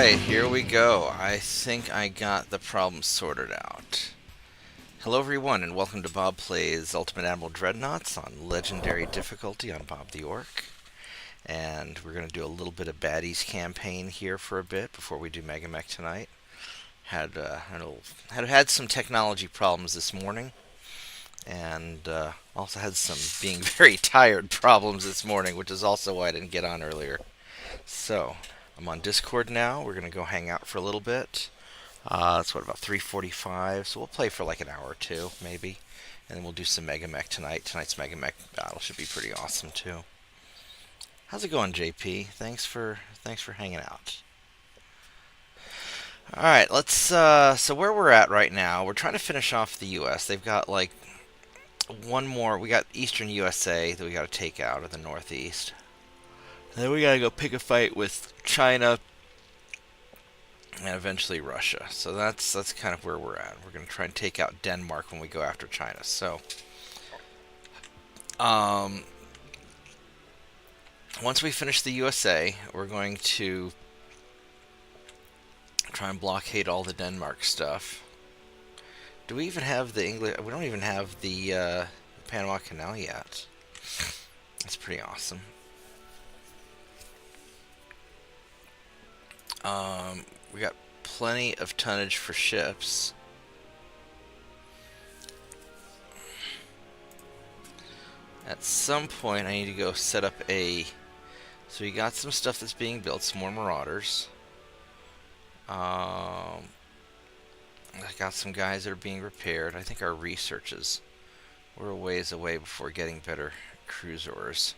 Alright, here we go. I think I got the problem sorted out. Hello everyone, and welcome to Bob Plays Ultimate Admiral Dreadnoughts on Legendary difficulty on Bobtheorc. And we're going to do a little bit of Baddies campaign here for a bit before we do Mega Mech tonight. Had some technology problems this morning, and also had some being very tired problems this morning, which is also why I didn't get on earlier. So, I'm on Discord now. We're going to go hang out for a little bit. It's about 3:45, so we'll play for like an hour or two, maybe. And then we'll do some Mega Mech tonight. Tonight's Mega Mech battle should be pretty awesome, too. How's it going, JP? Thanks for hanging out. Alright, let's, so where we're at right now, we're trying to finish off the U.S. They've got, like, one more. We got Eastern USA that we got to take out of the Northeast. And then we got to go pick a fight with China and eventually Russia. So that's kind of where we're at. We're going to try and take out Denmark when we go after China. So, once we finish the USA, we're going to try and blockade all the Denmark stuff. Do we even have the English? We don't even have the Panama Canal yet. That's pretty awesome. We got plenty of tonnage for ships. At some point, I need to go set up a... So we got some stuff that's being built, some more Marauders. I got some guys that are being repaired. I think our researches, we're a ways away before getting better cruisers.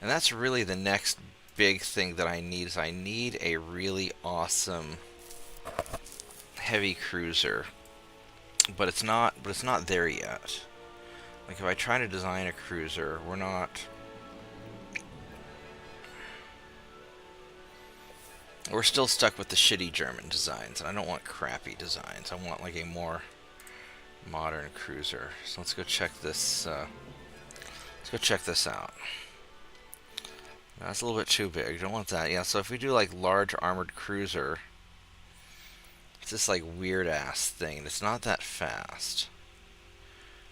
And that's really the next big thing that I need, is I need a really awesome heavy cruiser. But it's not there yet. Like, if I try to design a cruiser, we're still stuck with the shitty German designs, and I don't want crappy designs. I want like a more modern cruiser. So let's go check this out. That's a little bit too big. Don't want that. Yeah, so if we do like large armored cruiser, it's this like weird ass thing. It's not that fast.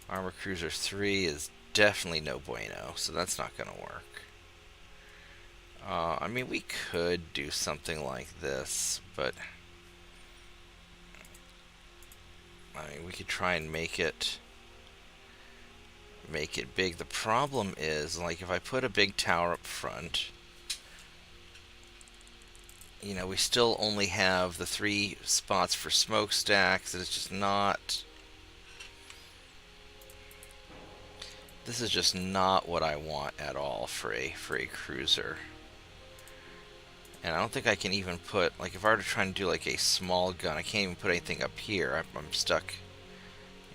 Armored cruiser 3 is definitely no bueno, so that's not gonna work. I mean, we could do something like this, but I mean, we could try and make it big. The problem is, like, if I put a big tower up front, you know, we still only have the 3 spots for smokestacks, and it's just not... This is just not what I want at all for a cruiser. And I don't think I can even put, like, if I were to try and do like a small gun, I can't even put anything up here. I'm stuck,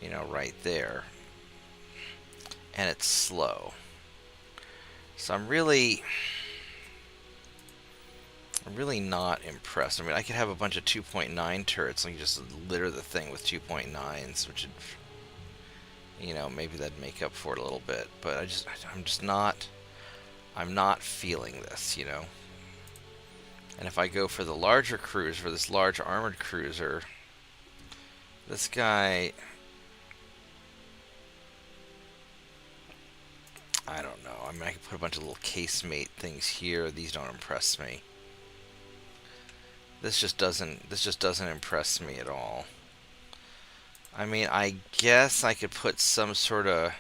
you know, right there. And it's slow. So I'm really not impressed. I mean, I could have a bunch of 2.9 turrets and just litter the thing with 2.9s, which would, you know, maybe that'd make up for it a little bit. But I'm not feeling this, you know. And if I go for the larger cruiser, for this large armored cruiser, this guy... I don't know. I mean, I could put a bunch of little casemate things here. These don't impress me. This just doesn't impress me at all. I mean, I guess I could put some sort of...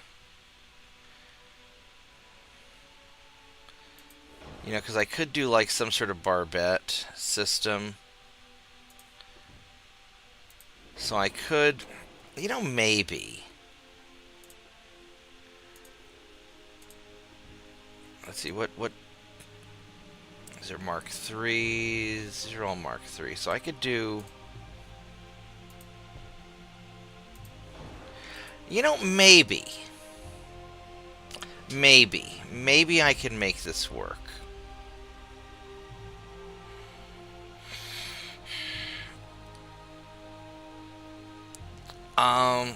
You know, because I could do like some sort of barbette system. So I could... You know, maybe... Let's see, what is there? Mark 3s. These are all Mark 3. So I could do... You know, maybe I can make this work. I,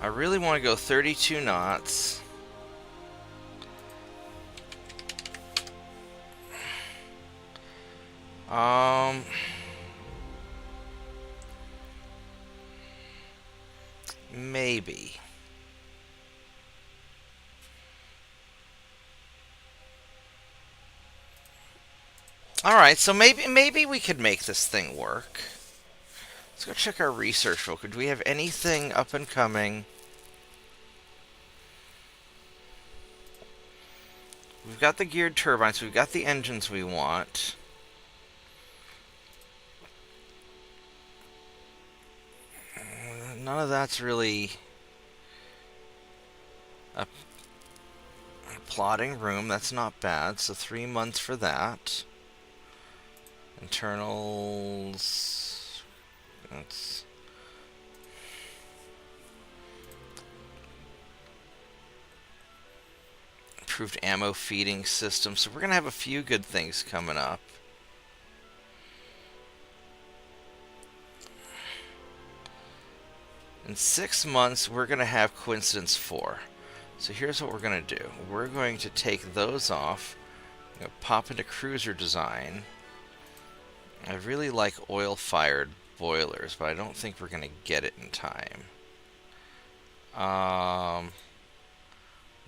I really want to go 32 knots. Maybe. Alright, so maybe we could make this thing work. Let's go check our research real quick. Do we have anything up and coming? We've got the geared turbines. We've got the engines we want. None of that's really a plotting room. That's not bad. So 3 months for that. Internals. That's improved ammo feeding system. So we're gonna have a few good things coming up. In 6 months, we're going to have Coincidence 4. So here's what we're going to do. We're going to take those off. I'm going to pop into cruiser design. I really like oil-fired boilers, but I don't think we're going to get it in time.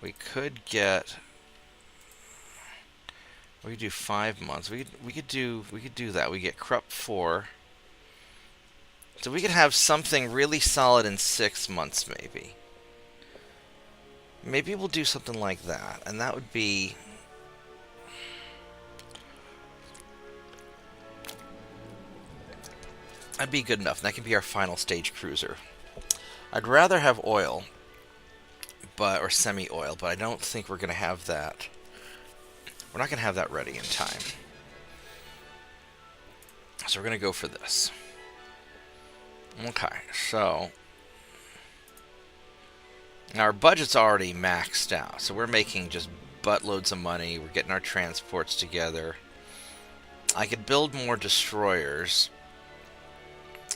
We could get... We could do 5 months. We could do that. We get Corrupt 4. So we could have something really solid in 6 months, maybe. Maybe we'll do something like that, and that would be... That'd be good enough. That can be our final stage cruiser. I'd rather have oil, or semi-oil, but I don't think we're going to have that. We're not going to have that ready in time. So we're going to go for this. Okay, so now our budget's already maxed out, so we're making just buttloads of money. We're getting our transports together. I could build more destroyers,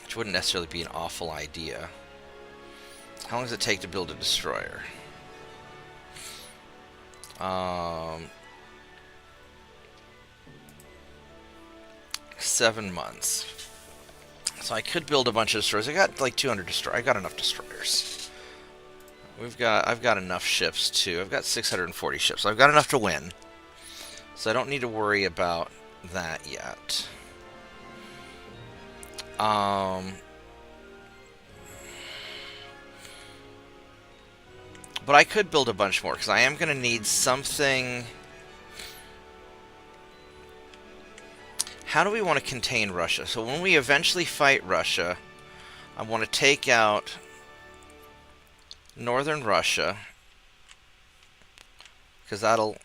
which wouldn't necessarily be an awful idea. How long does it take to build a destroyer? 7 months. So I could build a bunch of destroyers. I got like 200 destroyers. I got enough destroyers. I've got enough ships too. I've got 640 ships. So I've got enough to win. So I don't need to worry about that yet. But I could build a bunch more because I am going to need something. How do we want to contain Russia? So when we eventually fight Russia, I want to take out northern Russia because that'll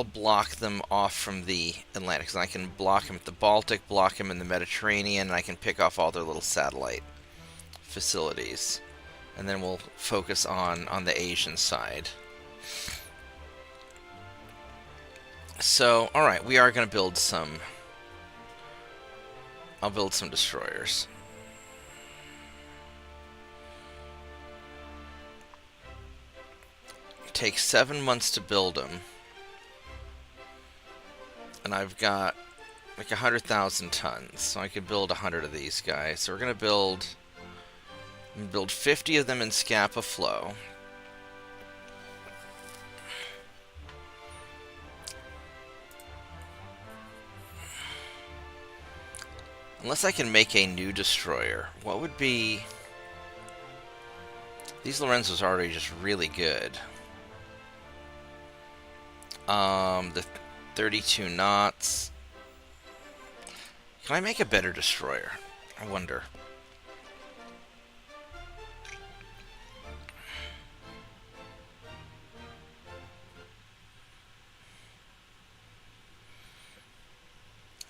block them off from the Atlantic. And I can block them at the Baltic, block them in the Mediterranean, and I can pick off all their little satellite facilities. And then we'll focus on the Asian side. So, alright, we are going to build some... I'll build some destroyers. It takes 7 months to build them. And I've got like 100,000 tons. So I could build 100 of these guys. So we're going to build 50 of them in Scapa Flow. Unless I can make a new destroyer, what would be... These Lorenzos are already just really good. The 32 knots. Can I make a better destroyer? I wonder.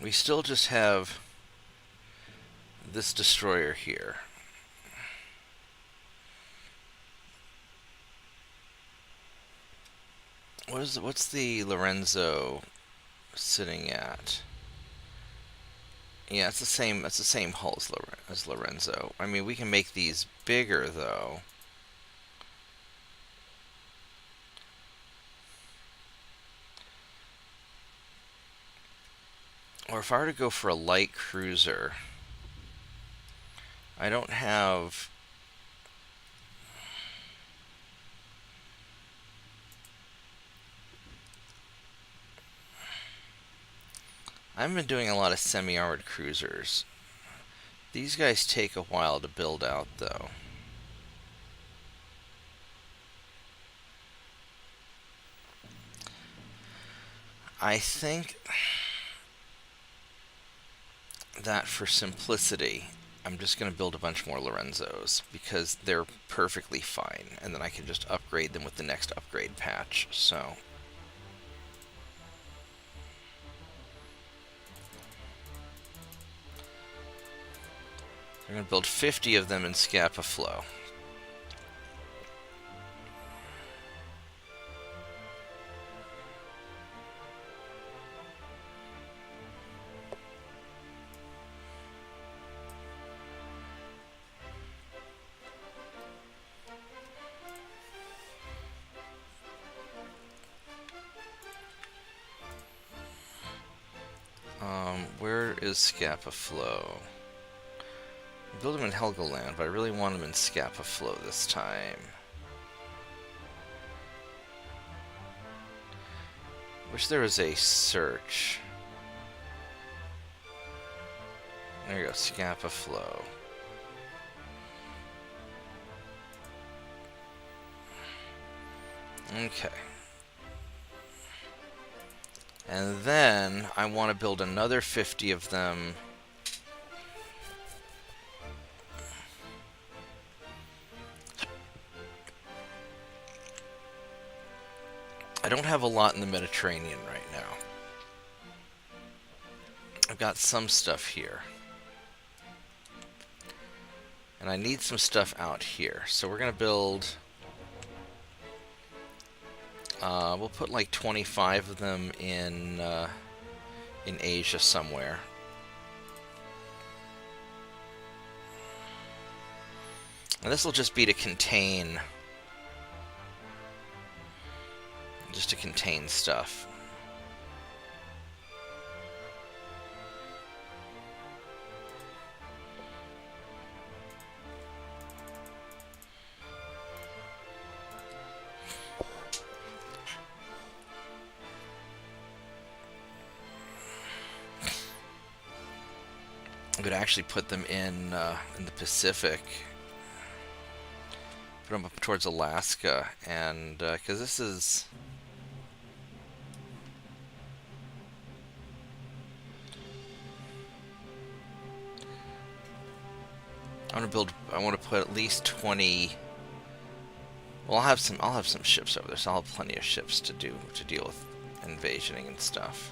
We still just have this destroyer here. What's the Lorenzo sitting at? Yeah, it's the same. It's the same hull as Lorenzo. I mean, we can make these bigger though. Or if I were to go for a light cruiser, I don't have... I've been doing a lot of semi-armored cruisers. These guys take a while to build out, though. I think that for simplicity, I'm just going to build a bunch more Lorenzos because they're perfectly fine, and then I can just upgrade them with the next upgrade patch. So I'm going to build 50 of them in Scapa Flow. Where is Scapa Flow? I build them in Helgoland, but I really want them in Scapa Flow this time. Wish there was a search. There you go, Scapa Flow. Okay. And then I want to build another 50 of them. I don't have a lot in the Mediterranean right now. I've got some stuff here. And I need some stuff out here. So we're going to build... we'll put like 25 of them in Asia somewhere. And this will just be to contain... just to contain stuff. I could actually put them in the Pacific. Put them up towards Alaska, and because this is... I want to put at least 20. Well, I'll have some ships over there, so I'll have plenty of ships to deal with invasioning and stuff.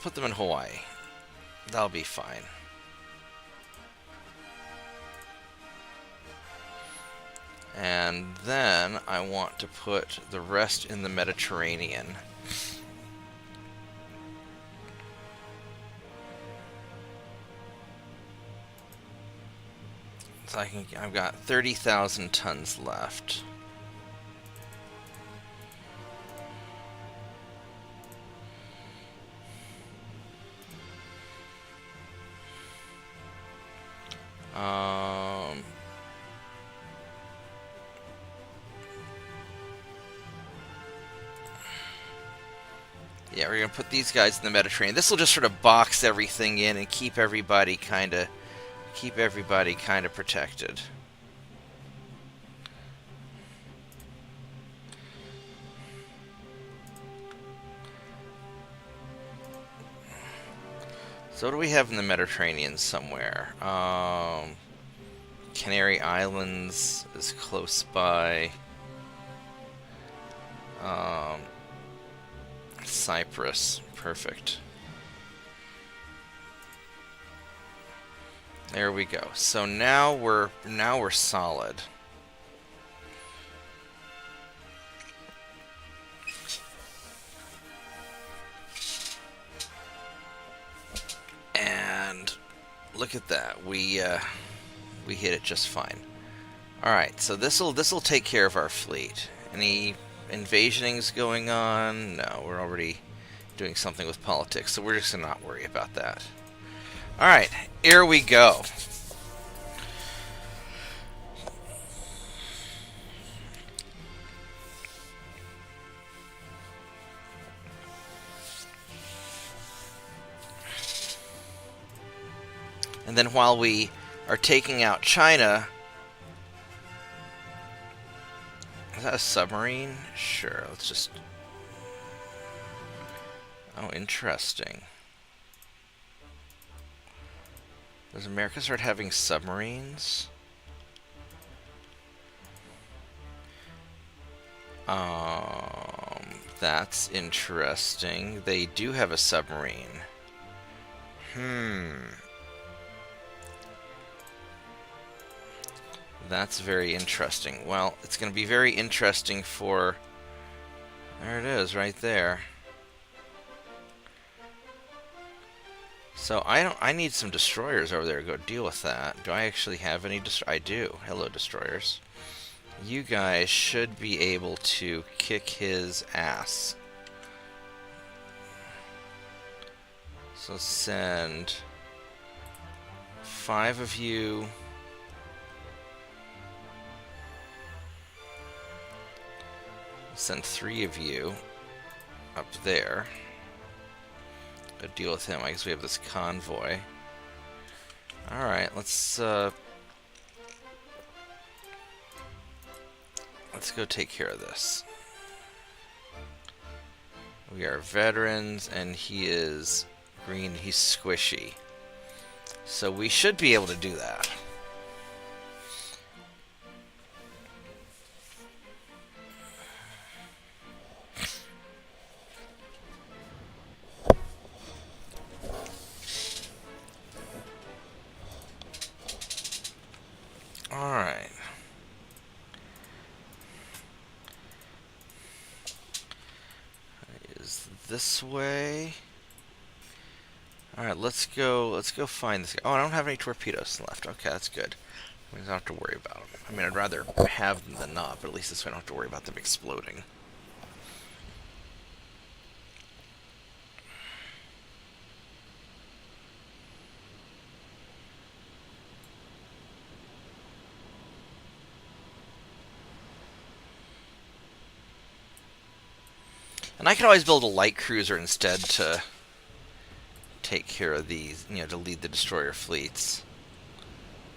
Put them in Hawaii. That'll be fine. And then I want to put the rest in the Mediterranean. So I've got 30,000 tons left. Yeah, we're gonna put these guys in the Mediterranean. This will just sort of box everything in and keep everybody kind of protected. So what do we have in the Mediterranean somewhere? Canary Islands is close by. Cyprus, perfect. There we go. So now we're solid. Look at that. We hit it just fine. All right, so this'll take care of our fleet. Any invasionings going on? No, we're already doing something with politics, so we're just gonna not worry about that. All right, here we go. And then while we are taking out China, is that a submarine? Sure, let's just... Oh, interesting. Does America start having submarines? That's interesting. They do have a submarine. That's very interesting. Well, it's going to be very interesting for... There it is, right there. So I need some destroyers over there to go deal with that. Do I actually have any I do. Hello, destroyers. You guys should be able to kick his ass. So send 5 of you. Send 3 of you up there. Go deal with him. I guess we have this convoy. Alright, let's go take care of this. We are veterans, and he is green. He's squishy. So we should be able to do that. Alright. Is this way? Alright, let's go find this guy. Oh, I don't have any torpedoes left. Okay, that's good. We don't have to worry about them. I mean, I'd rather have them than not, but at least this way I don't have to worry about them exploding. And I could always build a light cruiser instead to take care of these, you know, to lead the destroyer fleets.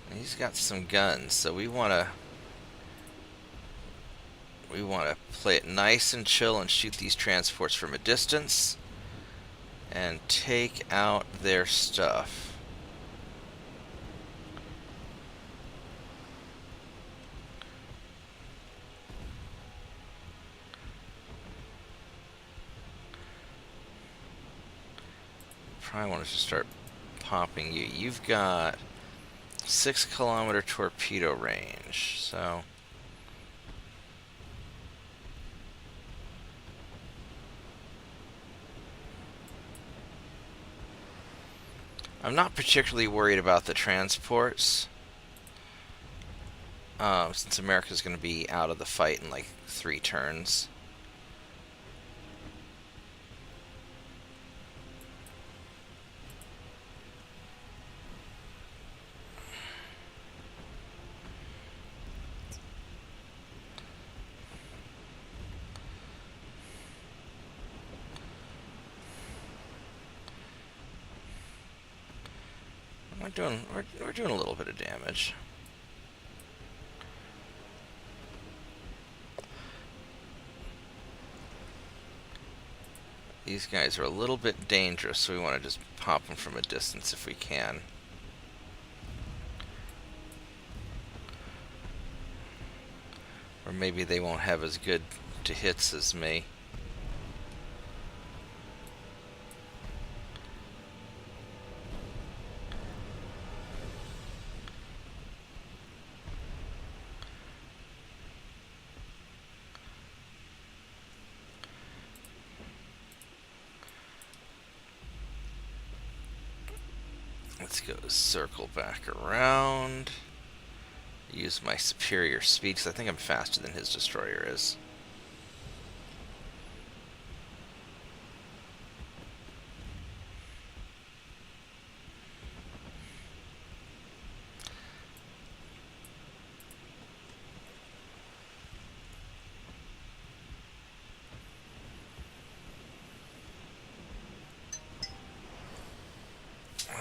And he's got some guns, so we want to play it nice and chill and shoot these transports from a distance and take out their stuff. Probably want to just start popping you. You've got 6-kilometer torpedo range, so I'm not particularly worried about the transports, since America's going to be out of the fight in like 3 turns. We're doing a little bit of damage. These guys are a little bit dangerous, so we want to just pop them from a distance if we can. Or maybe they won't have as good to hits as me. Let's go circle back around. Use my superior speed, because I think I'm faster than his destroyer is.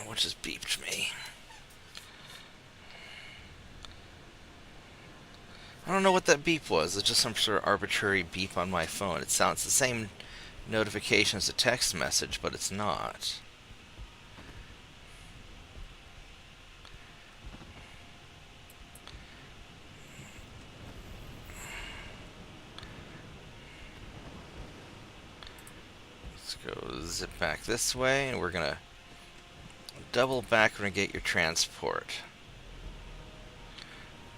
What just beeped me? I don't know what that beep was. It's just some sort of arbitrary beep on my phone. It sounds the same notification as a text message, but it's not. Let's go zip back this way, and we're gonna double back and get your transport.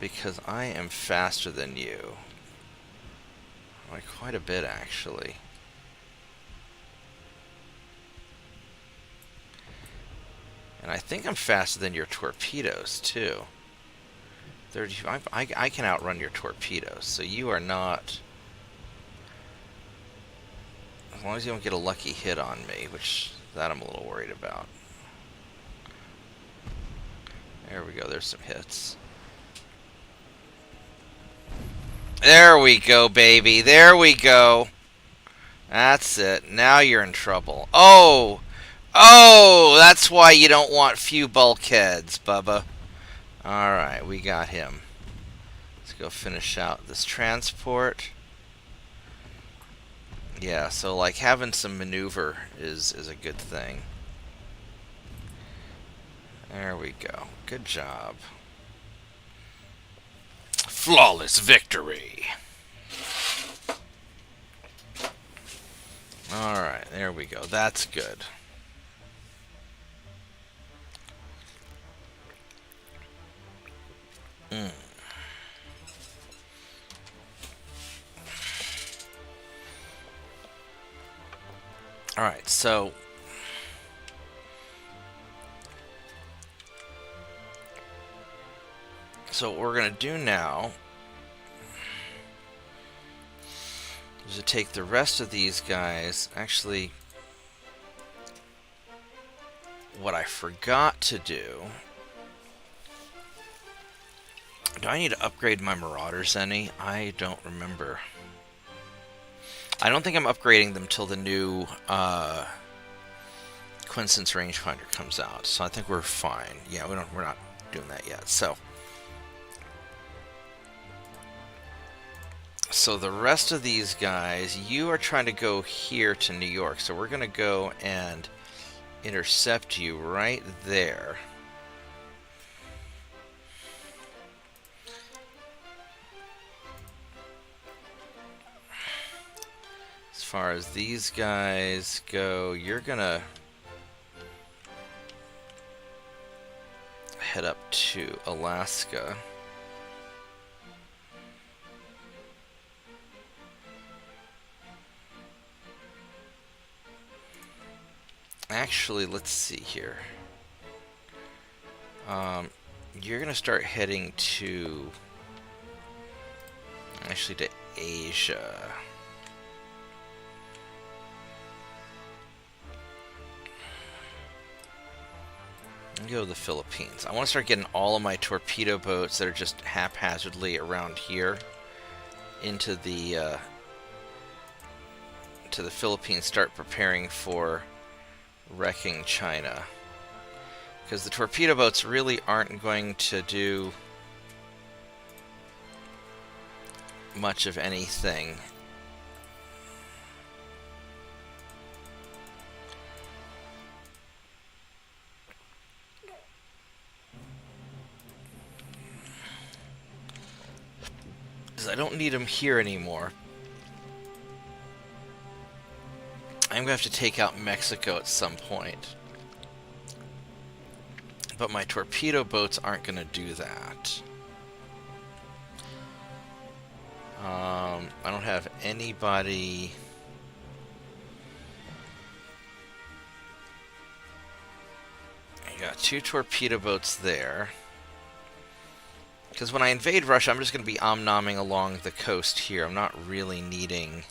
Because I am faster than you. Like quite a bit, actually. And I think I'm faster than your torpedoes, too. 35. I can outrun your torpedoes, so you are not... As long as you don't get a lucky hit on me, which that I'm a little worried about. There we go, there's some hits. There we go, baby. There we go. That's it. Now you're in trouble. Oh! Oh! That's why you don't want few bulkheads, Bubba. Alright, we got him. Let's go finish out this transport. Yeah, so like having some maneuver is a good thing. There we go. Good job. Flawless victory. Alright, there we go. That's good. Alright, so what we're going to do now is to take the rest of these guys. Actually, what I forgot to do... Do I need to upgrade my Marauders any? I don't remember. I don't think I'm upgrading them till the new Quinson's rangefinder comes out, so I think we're fine. Yeah, we're not doing that yet. So the rest of these guys, you are trying to go here to New York, so we're going to go and intercept you right there. As far as these guys go, you're going to head up to Alaska. Actually, let's see here. You're going to start heading to... Actually, to Asia. Go to the Philippines. I want to start getting all of my torpedo boats that are just haphazardly around here into the Philippines. Start preparing for wrecking China, because the torpedo boats really aren't going to do much of anything. I don't need them here anymore. I'm going to have to take out Mexico at some point. But my torpedo boats aren't going to do that. I don't have anybody... I got 2 torpedo boats there. Because when I invade Russia, I'm just going to be om-nomming along the coast here. I'm not really needing...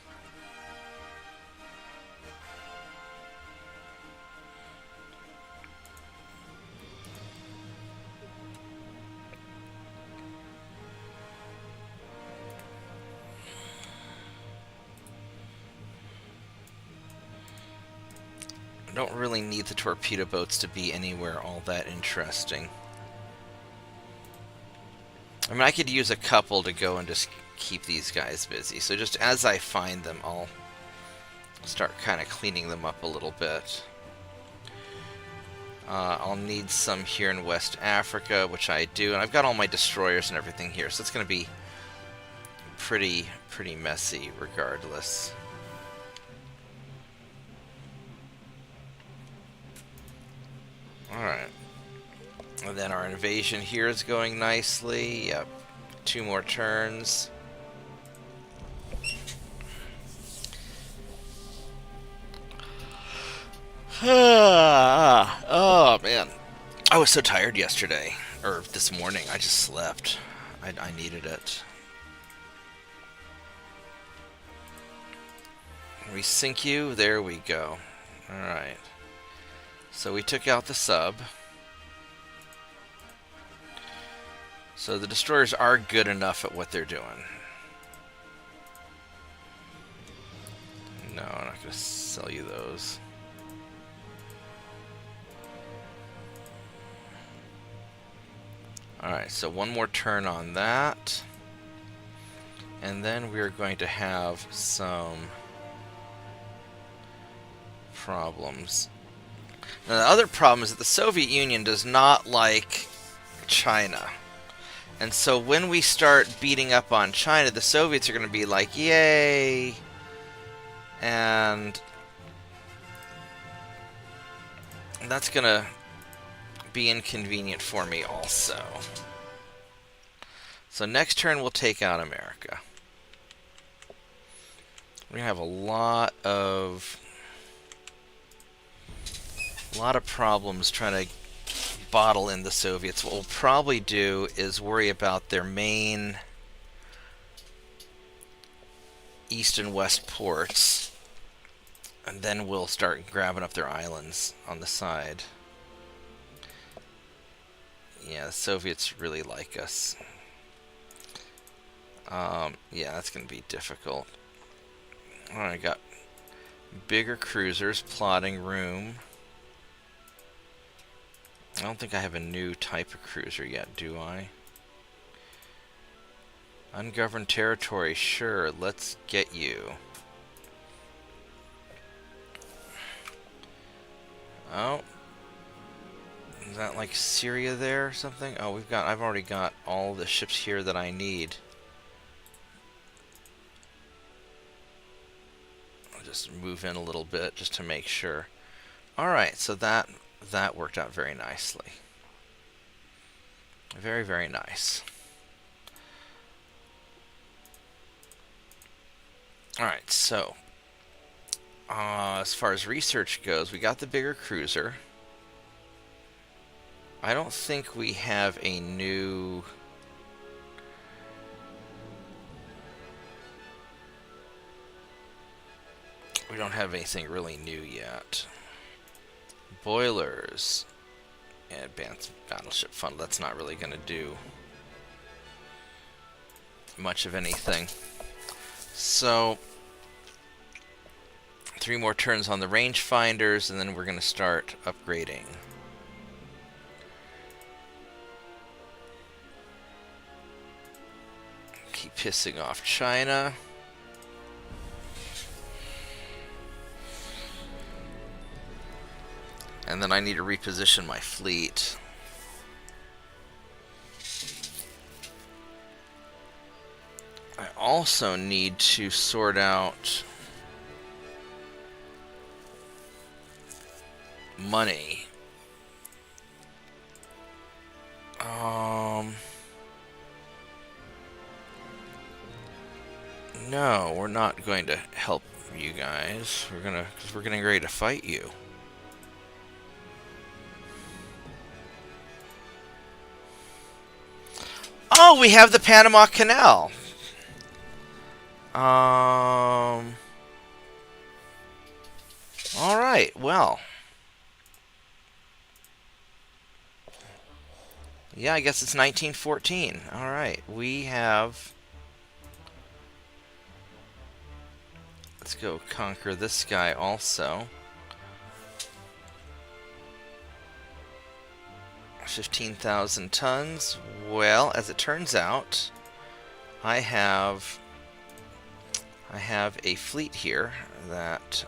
I don't really need the torpedo boats to be anywhere all that interesting. I mean, I could use a couple to go and just keep these guys busy. So just as I find them, I'll start kind of cleaning them up a little bit. I'll need some here in West Africa, which I do. And I've got all my destroyers and everything here. So it's going to be pretty messy regardless. Alright. And then our invasion here is going nicely. Yep. 2 more turns. Oh, man. I was so tired yesterday. Or this morning. I just slept. I needed it. We sink you. There we go. Alright. So we took out the sub. So the destroyers are good enough at what they're doing. No, I'm not going to sell you those. Alright, so 1 more turn on that. And then we're going to have some problems. Now, the other problem is that the Soviet Union does not like China. And so when we start beating up on China, the Soviets are going to be like, yay! And that's going to be inconvenient for me also. So next turn we'll take out America. We're going to have a lot of problems trying to bottle in the Soviets. What we'll probably do is worry about their main east and west ports, and then we'll start grabbing up their islands on the side. Yeah, the Soviets really like us. Yeah, that's going to be difficult. Alright, I got bigger cruisers, plotting room. I don't think I have a new type of cruiser yet, do I? Ungoverned territory, sure, let's get you. Oh. Is that like Syria there or something? Oh, I've already got all the ships here that I need. I'll just move in a little bit just to make sure. Alright, so that worked out very nicely. Very, very nice. Alright, so as far as research goes, we got the bigger cruiser. I don't think we have a new... We don't have anything really new yet. Boilers. Yeah, advanced battleship funnel. That's not really going to do much of anything. So 3 more turns on the rangefinders, and then we're going to start upgrading. Keep pissing off China. And then I need to reposition my fleet. I also need to sort out money. No, we're not going to help you guys. Because we're getting ready to fight you. Oh, we have the Panama Canal. All right. Well. Yeah, I guess it's 1914. All right. We have. Let's go conquer this guy also. 15,000 tons. Well, as it turns out, I have a fleet here that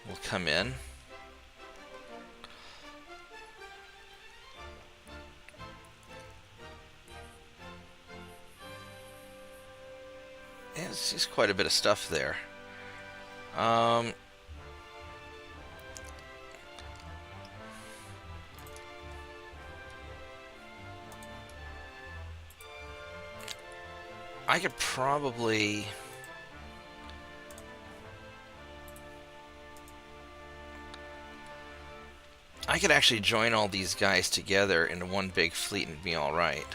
will come in. Yeah, it's just quite a bit of stuff there. I could probably... I could actually join all these guys together into one big fleet and be alright.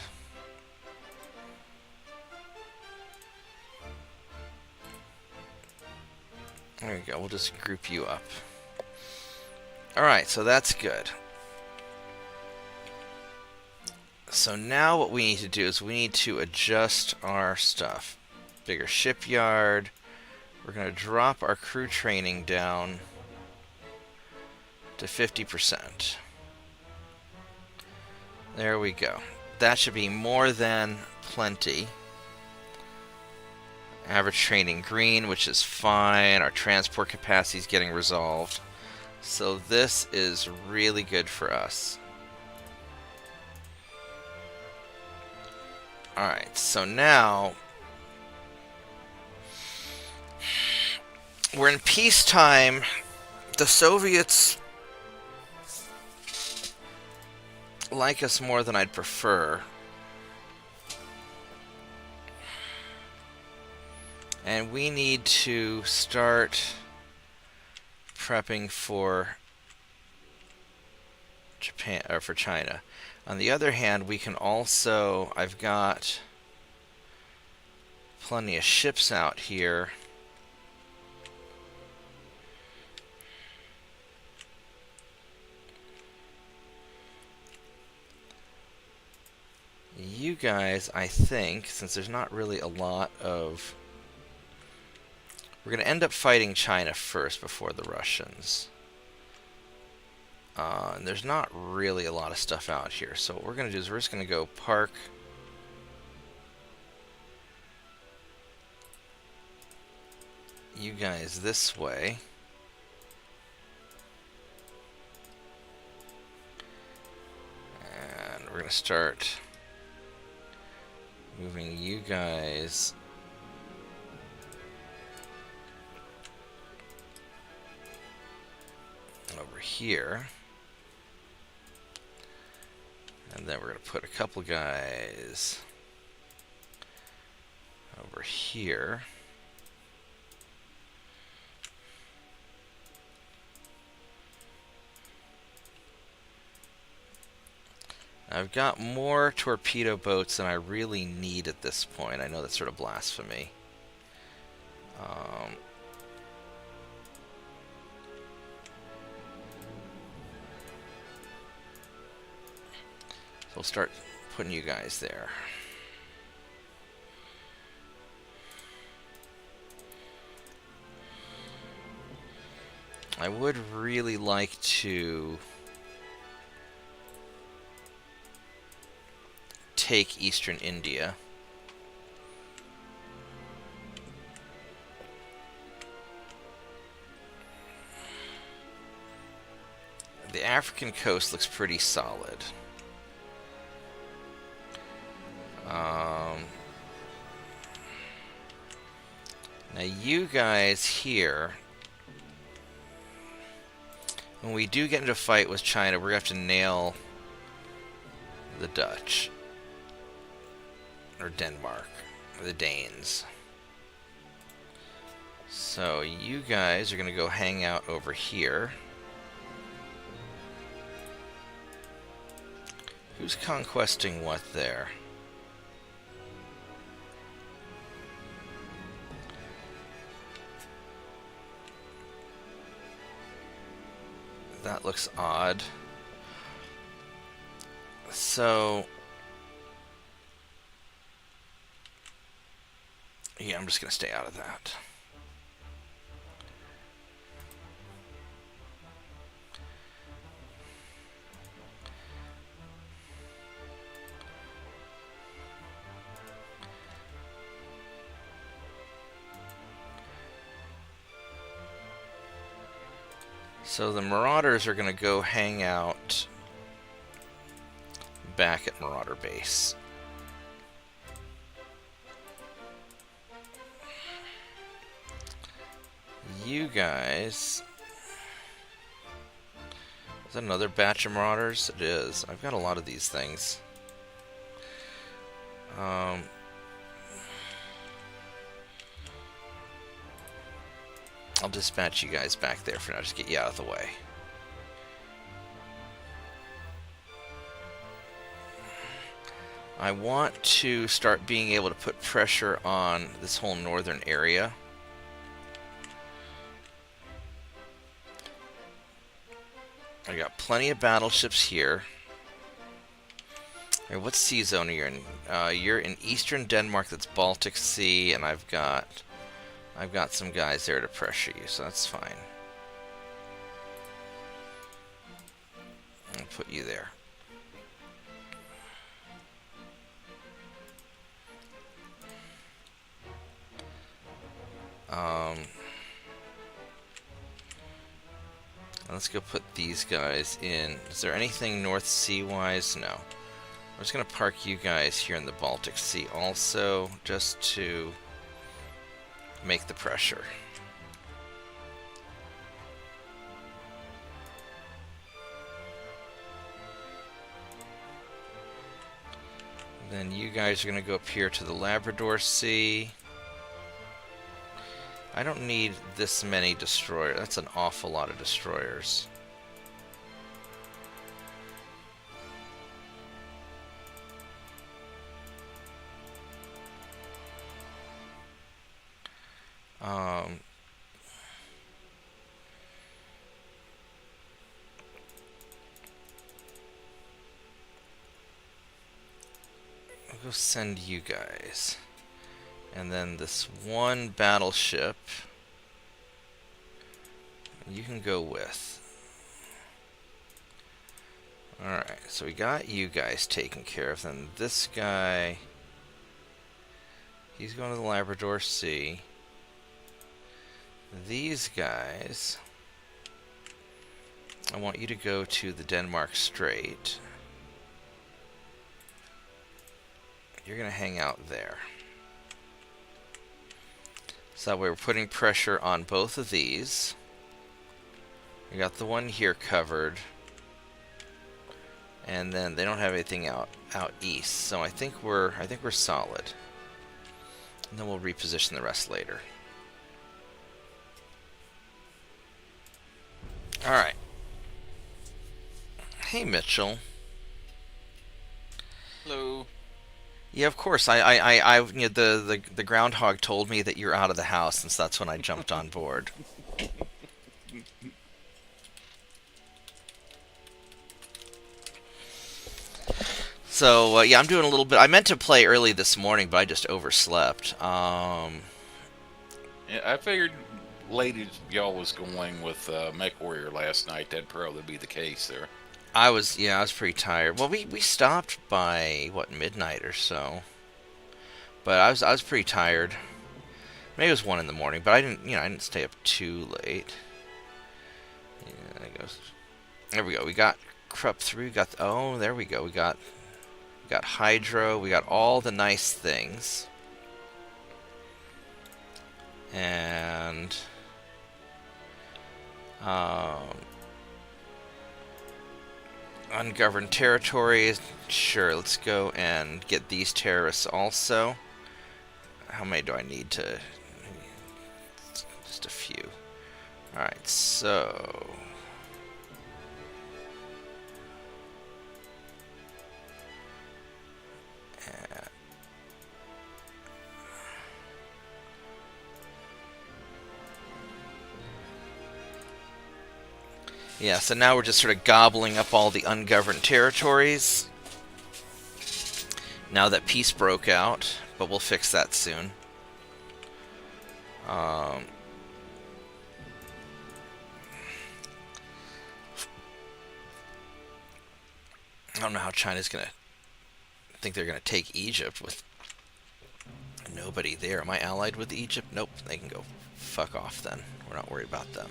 There we go, we'll just group you up. Alright, so that's good. So now what we need to do is we need to adjust our stuff. Bigger shipyard. We're going to drop our crew training down to 50%. There we go. That should be more than plenty. Average training green, which is fine. Our transport capacity is getting resolved. So this is really good for us. Alright, so now we're in peacetime. The Soviets like us more than I'd prefer. And we need to start prepping for Japan, or for China. On the other hand, we can also, I've got plenty of ships out here. You guys, I think, since there's not really a lot of... We're going to end up fighting China first before the Russians. And there's not really a lot of stuff out here. So what we're going to do is we're just going to go park you guys this way. And we're going to start moving you guys over here. And then we're going to put a couple guys over here. I've got more torpedo boats than I really need at this point. I know that's sort of blasphemy. So we'll start putting you guys there. I would really like to take Eastern India. The African coast looks pretty solid. Now you guys here, when we do get into a fight with China, we're going to have to nail the Dutch. Or Denmark. Or the Danes. So you guys are going to go hang out over here. Who's conquesting what there? That looks odd. So... yeah, I'm just going to stay out of that. So the Marauders are going to go hang out back at Marauder Base. You guys... is that another batch of Marauders? It is. I've got a lot of these things. I'll dispatch you guys back there for now, just get you out of the way. I want to start being able to put pressure on this whole northern area. I got plenty of battleships here. Hey, what sea zone are you in? You're in eastern Denmark, that's Baltic Sea, and I've got some guys there to pressure you, so that's fine. I'll put you there. Let's go put these guys in. Is there anything North Sea-wise? No. I'm just going to park you guys here in the Baltic Sea also, just to make the pressure. Then you guys are going to go up here to the Labrador Sea. I don't need this many destroyers. That's an awful lot of destroyers. I'll go send you guys. And then this one battleship you can go with. Alright, so we got you guys taken care of. Then this guy, he's going to the Labrador Sea. These guys, I want you to go to the Denmark Strait. You're going to hang out there. So that way we're putting pressure on both of these. We got the one here covered. And then they don't have anything out east. So I think we're solid. And then we'll reposition the rest later. Alright. Hey Mitchell. Hello. Yeah, of course. You know, the groundhog told me that you're out of the house, and so that's when I jumped on board. So yeah, I'm doing a little bit. I meant to play early this morning, but I just overslept. Yeah, I figured, ladies, y'all was going with Mech Warrior last night. That'd probably be the case there. I was pretty tired. Well, we stopped by what, midnight or so. But I was pretty tired. Maybe it was 1 in the morning, but I didn't stay up too late. Yeah, there we go. We got Krupp 3. We got there we go. We got Hydro. We got all the nice things. And ungoverned territories. Sure, let's go and get these terrorists also. How many do I need to... just a few. Alright, so... Yeah, so now we're just sort of gobbling up all the ungoverned territories now that peace broke out, but we'll fix that soon. Um, I don't know how China's going to think they're going to take Egypt with nobody there. Am I allied with Egypt? Nope, they can go fuck off then. We're not worried about them.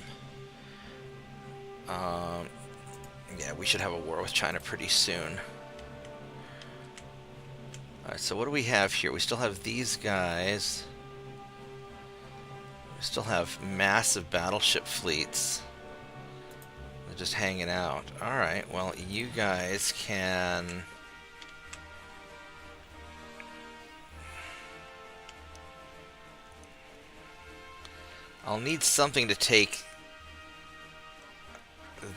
Yeah, we should have a war with China pretty soon. Alright, so what do we have here? We still have these guys. We still have massive battleship fleets. They're just hanging out. Alright, well, you guys can... I'll need something to take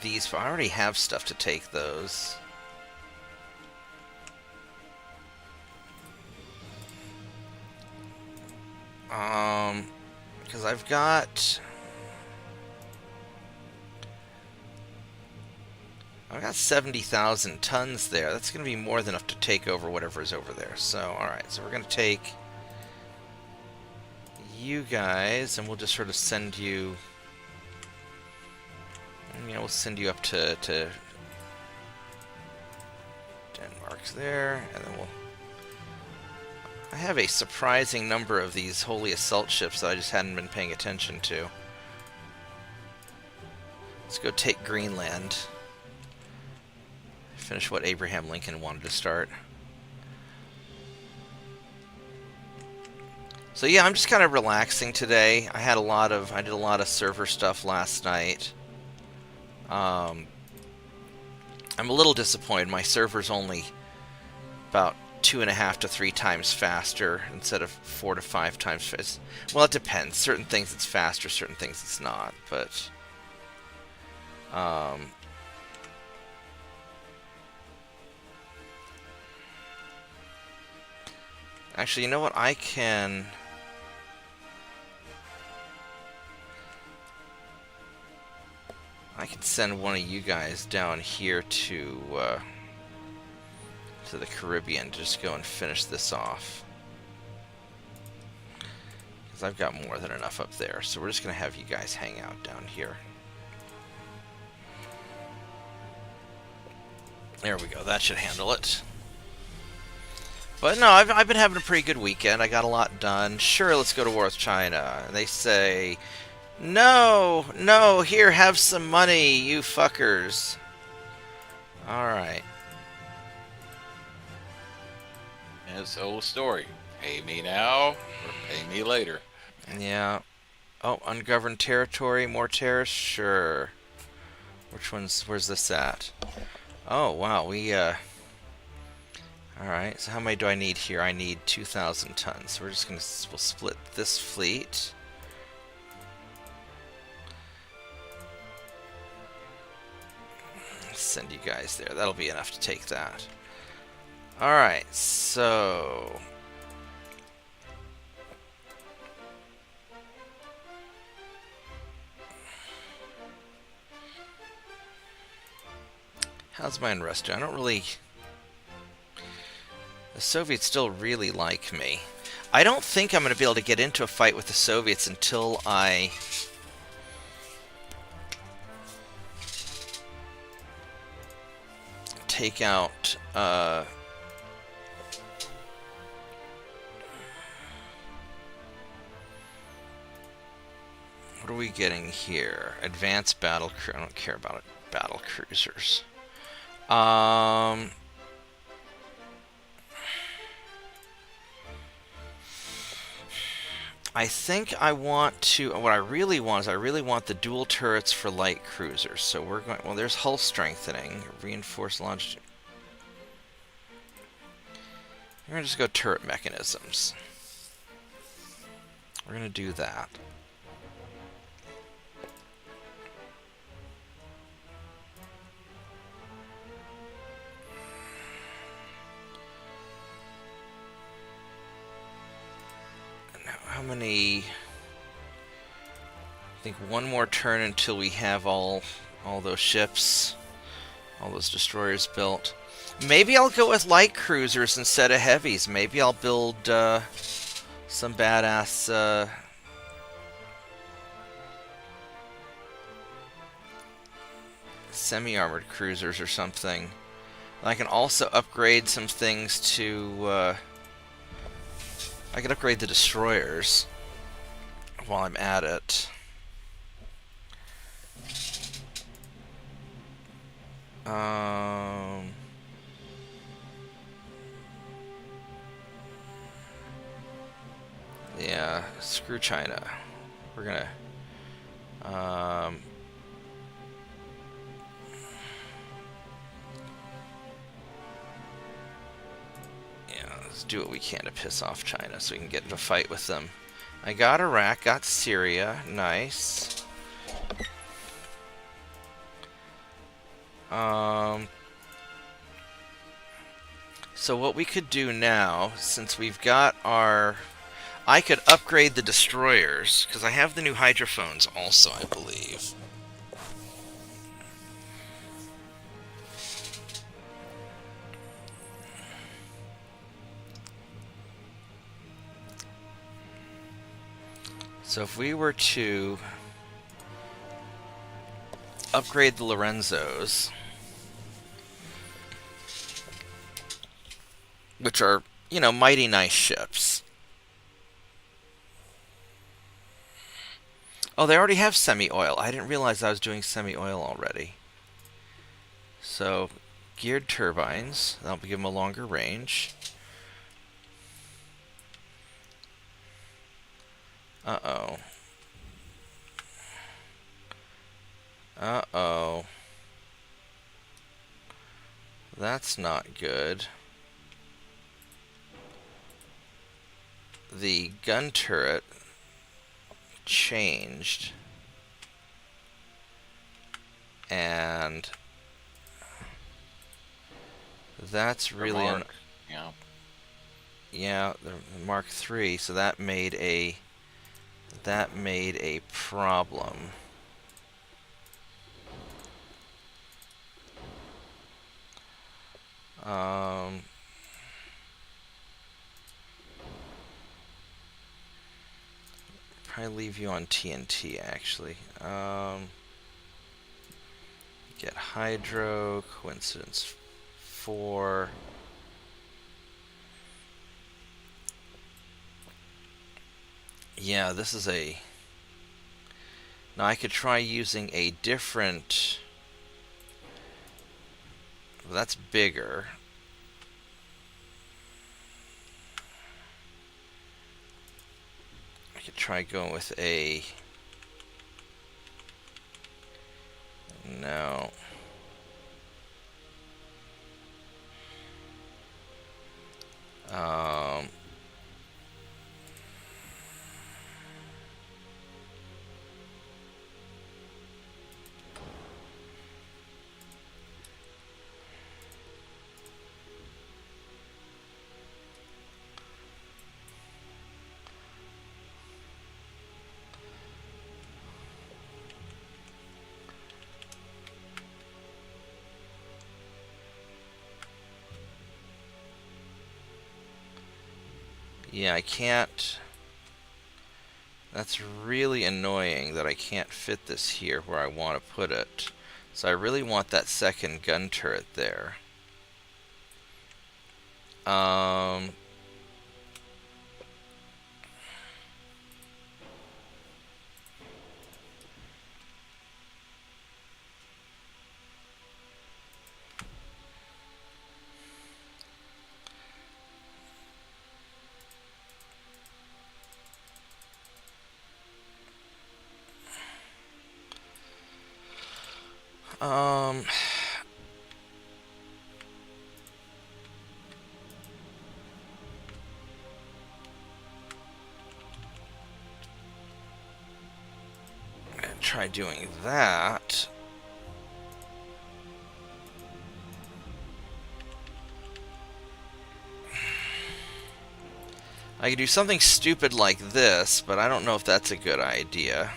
these. I already have stuff to take those. Because I've got 70,000 tons there. That's going to be more than enough to take over whatever is over there. So, alright, so we're going to take you guys, and we'll just sort of send you... Yeah, we'll send you up to Denmark's there, and then we'll... I have a surprising number of these holy assault ships that I just hadn't been paying attention to. Let's go take Greenland. Finish what Abraham Lincoln wanted to start. So yeah, I'm just kind of relaxing today. I did a lot of server stuff last night. I'm a little disappointed. My server's only about 2.5 to 3 times faster instead of 4 to 5 times faster. Well, it depends. Certain things it's faster, certain things it's not. But actually, you know what? I can send one of you guys down here to the Caribbean to just go and finish this off. Because I've got more than enough up there. So we're just going to have you guys hang out down here. There we go. That should handle it. But no, I've been having a pretty good weekend. I got a lot done. Sure, let's go to war with China. And they say, no, no, here, have some money, you fuckers. Alright. And it's the old story. Pay me now, or pay me later. Yeah. Oh, ungoverned territory, more terrorists? Sure. Where's this at? Oh, wow, Alright, so how many do I need here? I need 2,000 tons. So we'll split this fleet. Send you guys there. That'll be enough to take that. Alright, so... how's my unrest doing? I don't really... The Soviets still really like me. I don't think I'm going to be able to get into a fight with the Soviets until I... take out... what are we getting here? Advanced battle cruiser. I don't care about it. Battle cruisers. I think I want to... what I really want is I really want the dual turrets for light cruisers. So we're going... well, there's hull strengthening. Reinforced launch... we're going to just go turret mechanisms. We're going to do that. How many... I think one more turn until we have all all those ships, all those destroyers built. Maybe I'll go with light cruisers instead of heavies. Maybe I'll build some badass semi-armored cruisers or something. I can also upgrade some things to... I could upgrade the destroyers while I'm at it. Yeah, screw China. We're gonna... yeah, let's do what we can to piss off China so we can get into a fight with them. I got Iraq, got Syria. Nice. So what we could do now, since we've got our... I could upgrade the destroyers, because I have the new hydrophones also, I believe. So if we were to upgrade the Lorenzos, which are, you know, mighty nice ships. Oh, they already have semi-oil. I didn't realize I was doing semi-oil already. So, geared turbines. That'll give them a longer range. Uh-oh. Uh-oh. That's not good. The gun turret changed, and that's really yeah, the Mark III. So that made a problem. Probably leave you on TNT, actually. Get Hydro, Coincidence 4. Yeah, this is a... Now I could try using a different... Well, that's bigger. I could try going with a... No. Yeah, I can't... That's really annoying that I can't fit this here where I want to put it. So I really want that second gun turret there. Try doing that. I could do something stupid like this, but I don't know if that's a good idea.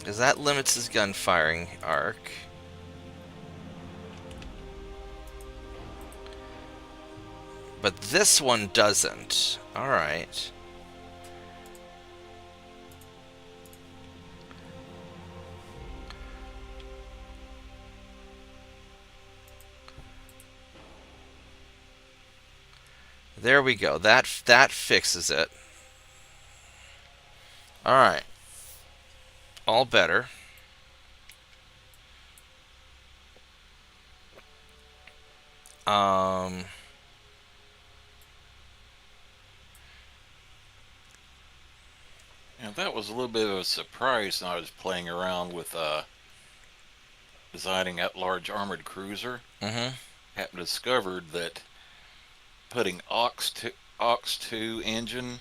Because that limits his gun firing arc. But this one doesn't. Alright. There we go. That fixes it. Alright. All better. Um... Yeah, that was a little bit of a surprise when I was playing around with designing that large armored cruiser. Mm-hmm. Happened to discovered that putting aux2 engine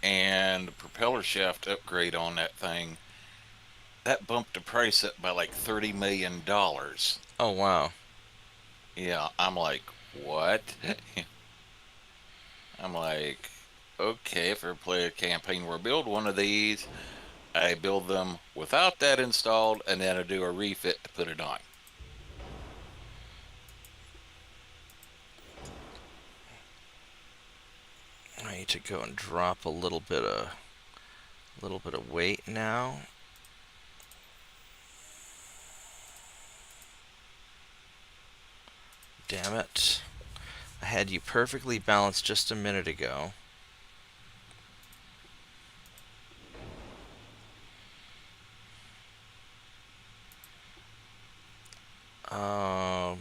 and propeller shaft upgrade on that thing, that bumped the price up by like $30 million. Oh, wow. Yeah, I'm like, what? I'm like, okay, if I play a campaign where I build one of these, I build them without that installed, and then I do a refit to put it on. I need to go and drop a little bit of weight now. Damn it. I had you perfectly balanced just a minute ago. Um,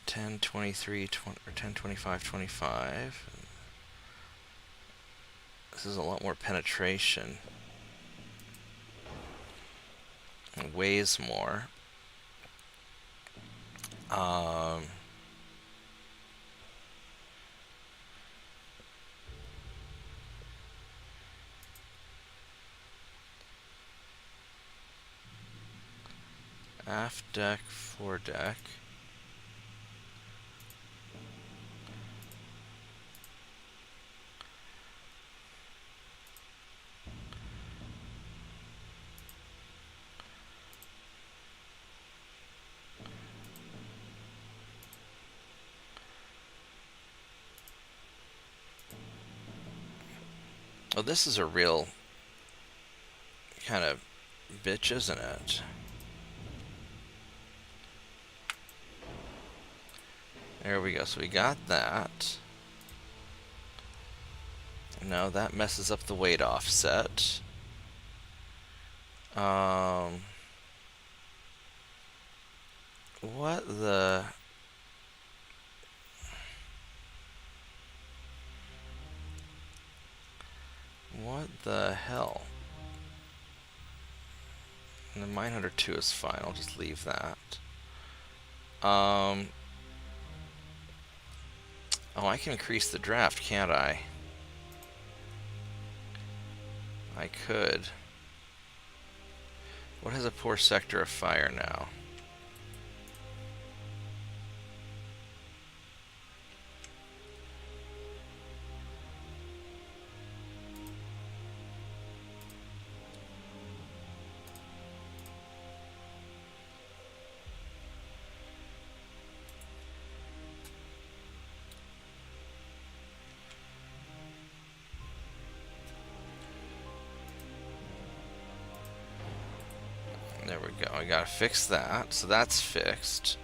10, 23, 20, or 10, 25, 25. This is a lot more penetration. It weighs more. Um, aft deck, foredeck. Oh, this is a real kind of bitch, isn't it? There we go. So we got that. No, that messes up the weight offset. What the... What the hell? And the Mindhunter 2 is fine. I'll just leave that. Oh, I can increase the draft, can't I? I could. What has a poor sector of fire now? There we go. I gotta fix that. So that's fixed.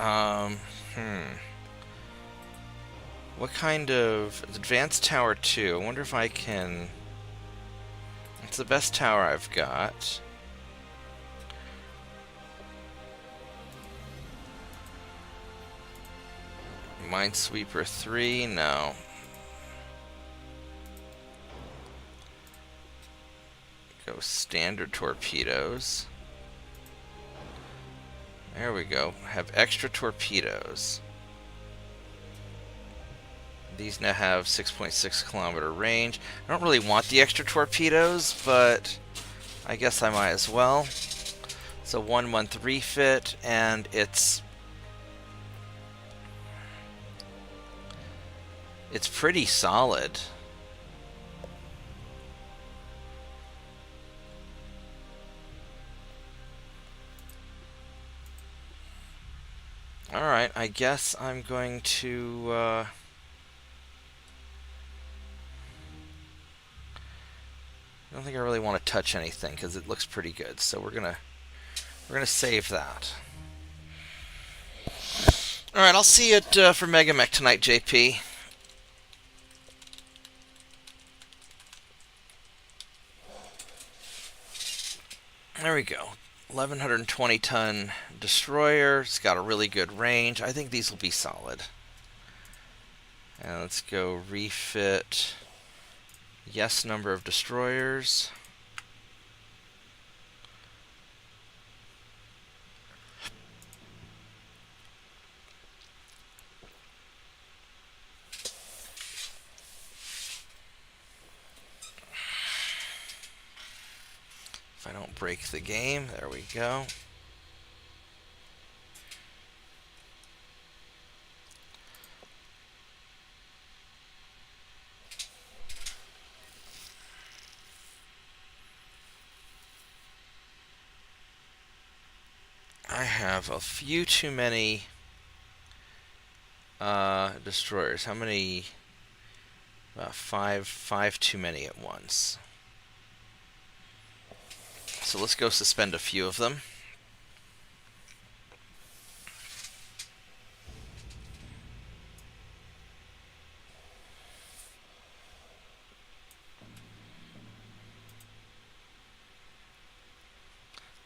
Um, hmm. What kind of... Advanced Tower 2. I wonder if I can... It's the best tower I've got. Minesweeper 3? No. go standard torpedoes. There we go. Have extra torpedoes. These now have 6.6 kilometer range. I don't really want the extra torpedoes, but I guess I might as well. It's a 1-month refit, and it's pretty solid. Alright, I guess I'm going to I don't think I really want to touch anything because it looks pretty good. So we're gonna save that. Alright, I'll see you for Megamech tonight, JP. There we go. 1120 ton destroyer. It's got a really good range. I think these will be solid. And let's go refit. Yes, number of destroyers. If I don't break the game, there we go. I have a few too many destroyers. How many? Five too many at once. So let's go suspend a few of them.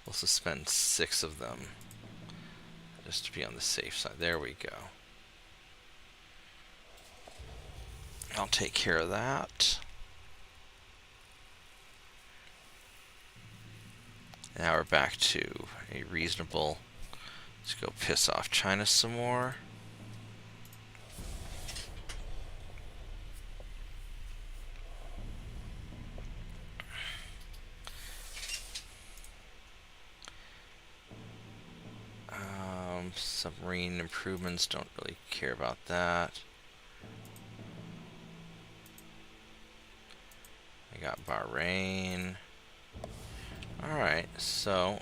We'll suspend 6 of them, just to be on the safe side. There we go. I'll take care of that. Now we're back to a reasonable... Let's go piss off China some more. Submarine improvements, don't really care about that. I got Bahrain. Alright, so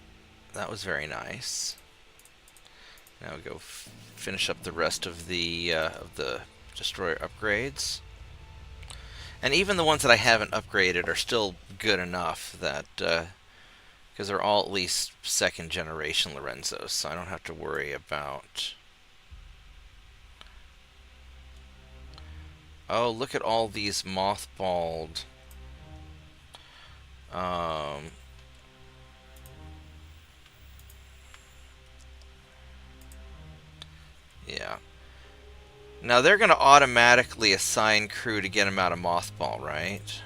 that was very nice. Now we go finish up the rest of the destroyer upgrades. And even the ones that I haven't upgraded are still good enough that because they're all at least second generation Lorenzos, so I don't have to worry about... Oh, look at all these mothballed... yeah. Now they're going to automatically assign crew to get them out of mothball, right?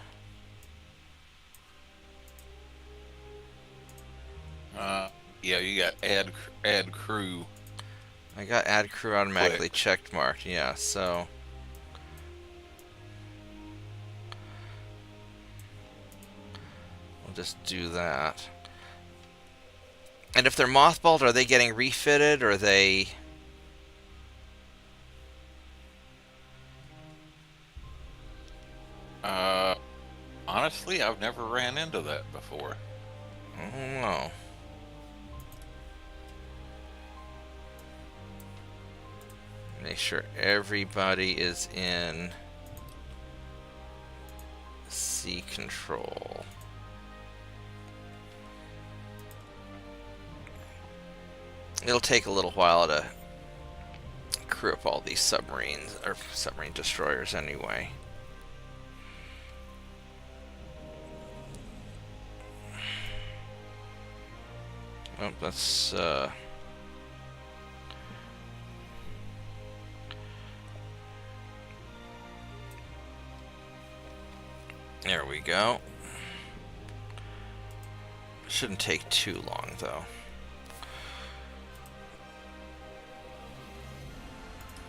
Yeah, you got add crew. I got add crew automatically Click. checked marked, yeah, so... We'll just do that. And if they're mothballed, are they getting refitted, or are they... Honestly, I've never ran into that before. I don't know. Make sure everybody is in sea control. It'll take a little while to crew up all these submarines, or submarine destroyers anyway. Oh, that's there we go. Shouldn't take too long, though.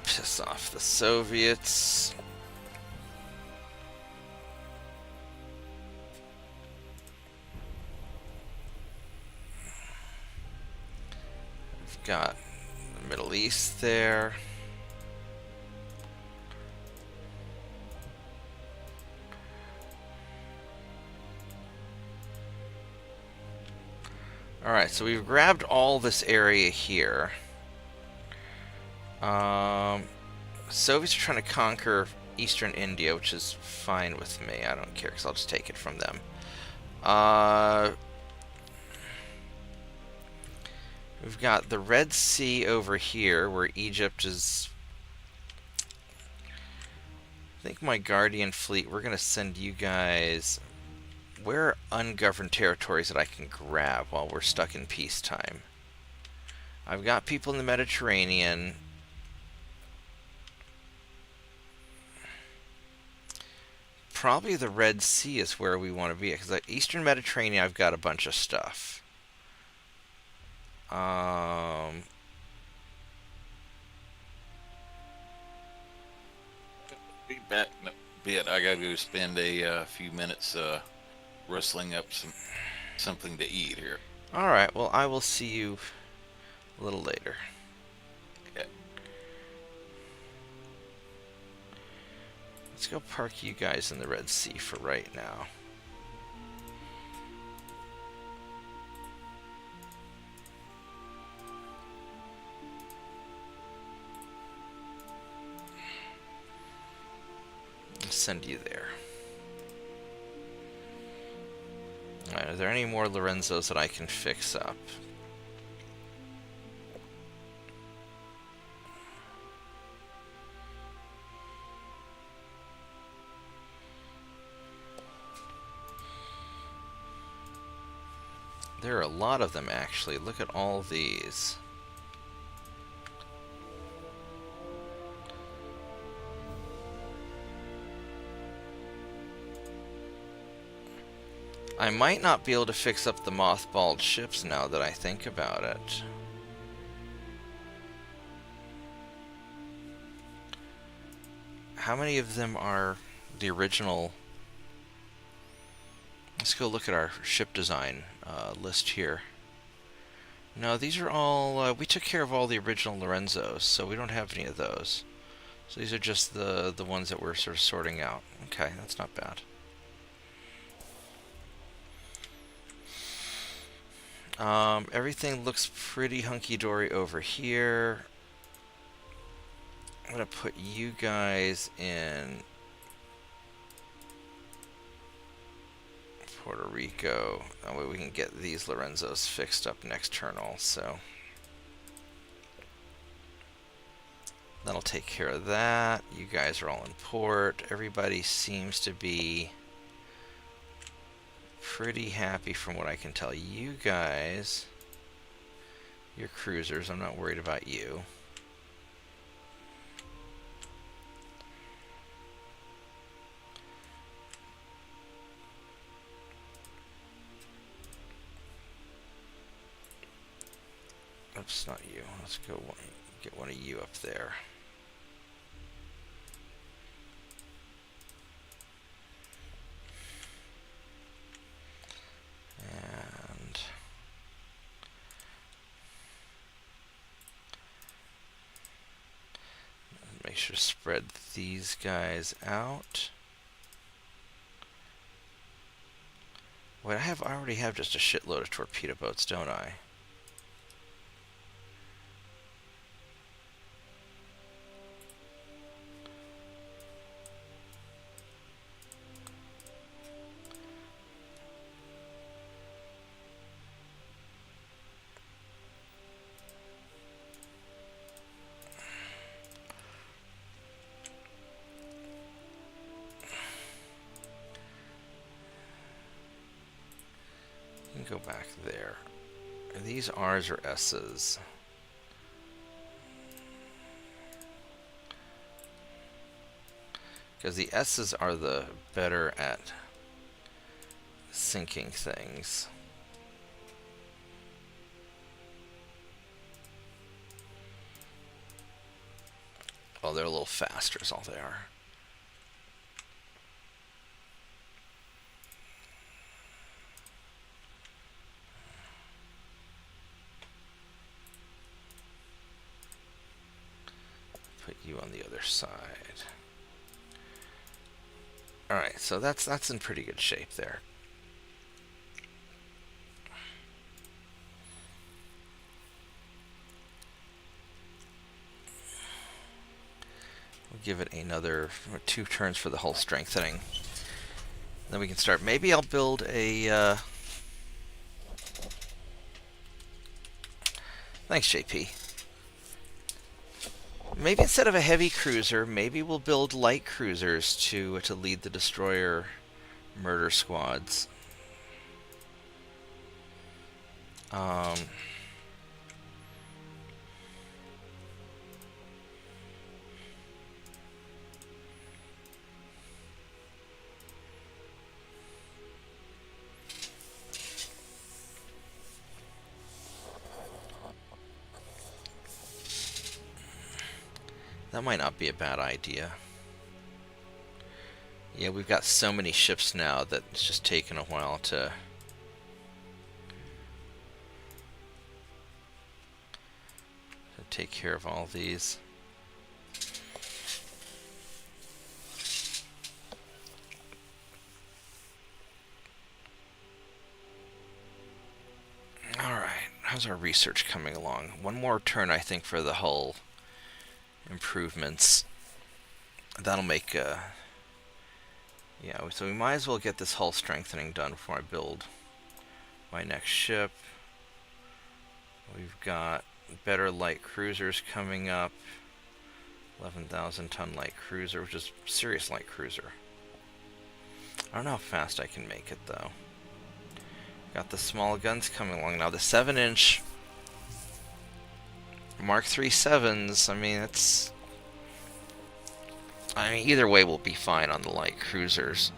Piss off the Soviets. We've got the Middle East there. Alright, so we've grabbed all this area here. Soviets are trying to conquer eastern India, which is fine with me. I don't care, because I'll just take it from them. We've got the Red Sea over here, where Egypt is... I think my Guardian fleet, we're going to send you guys... Where are ungoverned territories that I can grab while we're stuck in peacetime? I've got people in the Mediterranean. Probably the Red Sea is where we want to be, because the Eastern Mediterranean, I've got a bunch of stuff. Be back in a bit. I gotta go spend a few minutes rustling up something to eat here. Alright, well, I will see you a little later. Yeah. Let's go park you guys in the Red Sea for right now. Send you there. Alright, are there any more Lorenzos that I can fix up? There are a lot of them, actually. Look at all these. I might not be able to fix up the mothballed ships now that I think about it. How many of them are the original? Let's go look at our ship design list here. No, these are all... we took care of all the original Lorenzos, so we don't have any of those. So these are just the ones that we're sort of sorting out. Okay, that's not bad. Everything looks pretty hunky-dory over here. I'm going to put you guys in Puerto Rico. That way we can get these Lorenzos fixed up next turn also. That'll take care of that. You guys are all in port. Everybody seems to be pretty happy from what I can tell. You guys, you're cruisers. I'm not worried about you. Oops, not you. Let's go get one of you up there. And make sure to spread these guys out. Wait, I already have just a shitload of torpedo boats, don't I? Go back there. Are these R's or S's? Because the S's are the better at sinking things. Well, they're a little faster is all they are. Put you on the other side. Alright, so that's in pretty good shape there. We'll give it another 2 turns for the hull strengthening. Then we can start. Maybe I'll build a... Thanks, JP. Maybe instead of a heavy cruiser, maybe we'll build light cruisers to lead the destroyer murder squads. That might not be a bad idea. Yeah, we've got so many ships now that it's just taken a while to take care of all these. Alright, how's our research coming along? One more turn, I think, for the hull improvements. That'll make... yeah, so we might as well get this hull strengthening done before I build my next ship. We've got better light cruisers coming up. 11,000 ton light cruiser, which is serious light cruiser. I don't know how fast I can make it though. Got the small guns coming along now. The 7-inch Mark III 7s. I mean, it's... I mean, either way we'll be fine on the light cruisers.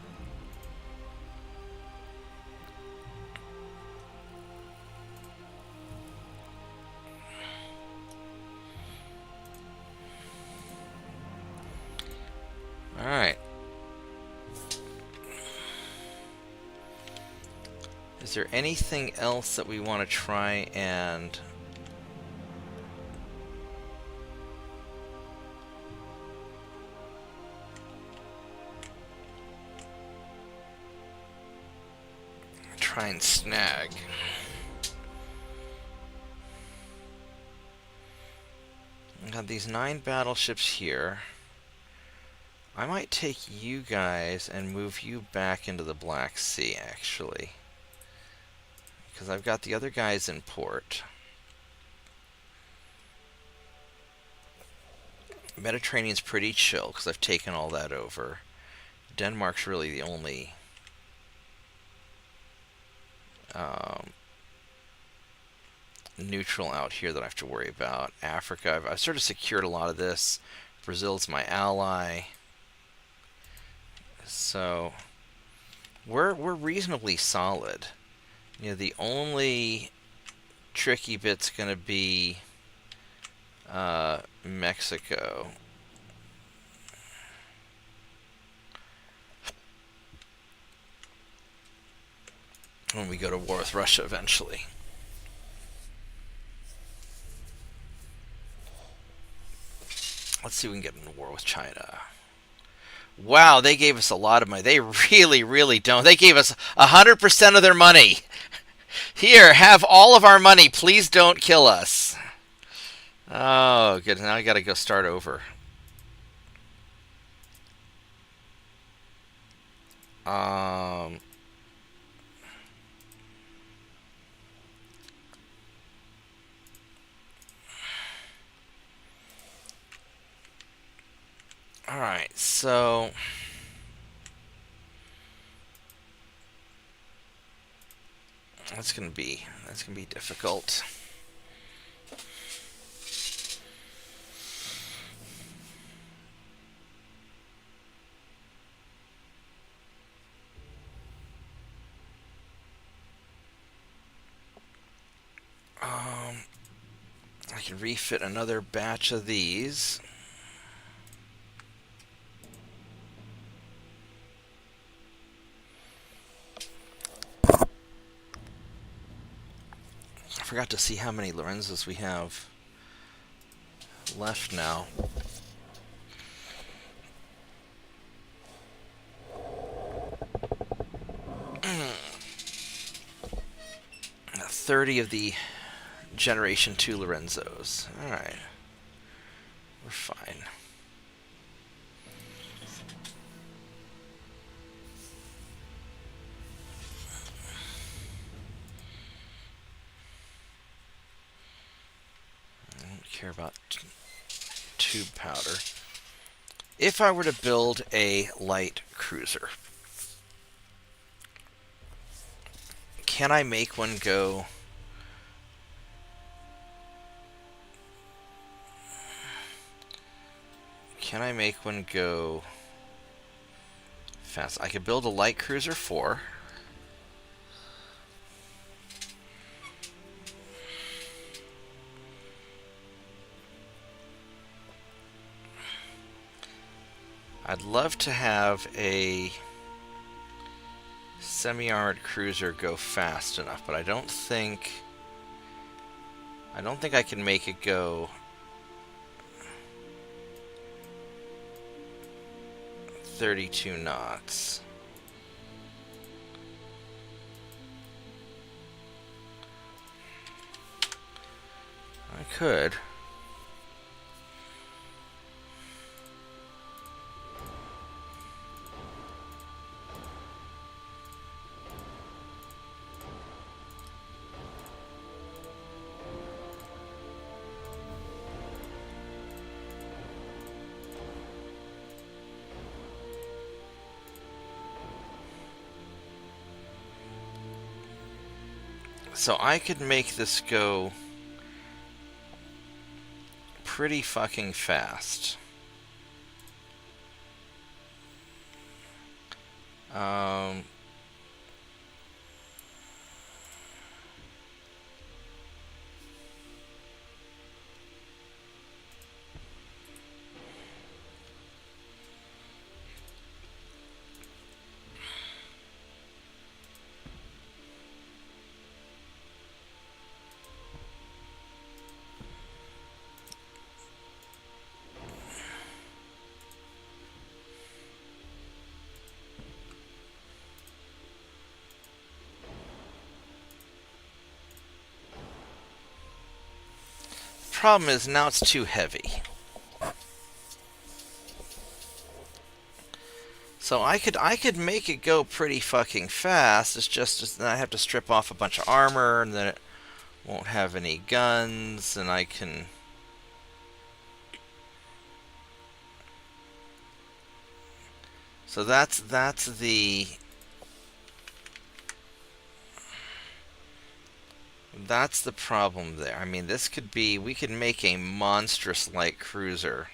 Alright. Is there anything else that we want to try and... try and snag? We got these 9 battleships here. I might take you guys and move you back into the Black Sea, actually. Because I've got the other guys in port. Mediterranean's pretty chill, because I've taken all that over. Denmark's really the only... neutral out here that I have to worry about. Africa, I've sort of secured a lot of this. Brazil's my ally. So we're reasonably solid. You know, the only tricky bit's gonna be Mexico. When we go to war with Russia eventually. Let's see if we can get into war with China. Wow, they gave us a lot of money. They really, really don't. They gave us 100% of their money. Here, have all of our money. Please don't kill us. Oh, good. Now I gotta go start over. Alright, so... That's gonna be difficult. I can refit another batch of these. forgot to see how many Lorenzos we have left now. 30 of the Generation 2 Lorenzos. Alright. We're fine. I don't care about tube powder. If I were to build a light cruiser, can I make one go... Can I make one go fast? I could build a light cruiser 4. I'd love to have a semi-armored cruiser go fast enough, but I don't think I can make it go 32 knots. I could. So I could make this go pretty fucking fast. Um, problem is now it's too heavy. So I could make it go pretty fucking fast. It's just then I have to strip off a bunch of armor, and then it won't have any guns, and I can... So that's the problem there. I mean, this could be... We could make a monstrous light cruiser.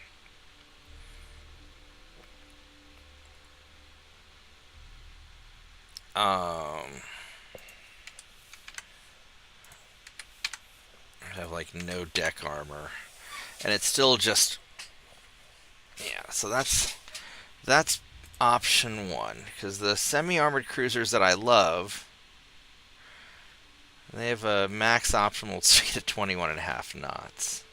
Have like no deck armor, and it's still just... Yeah, so that's option 1, because the semi-armored cruisers that I love, they have a max optimal speed of 21.5 knots.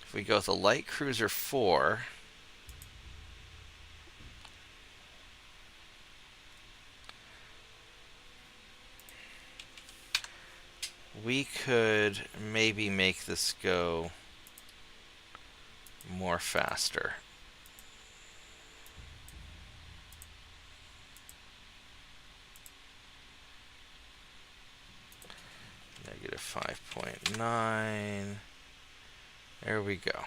If we go with a light cruiser 4, we could maybe make this go more faster. Negative 5.9. There we go.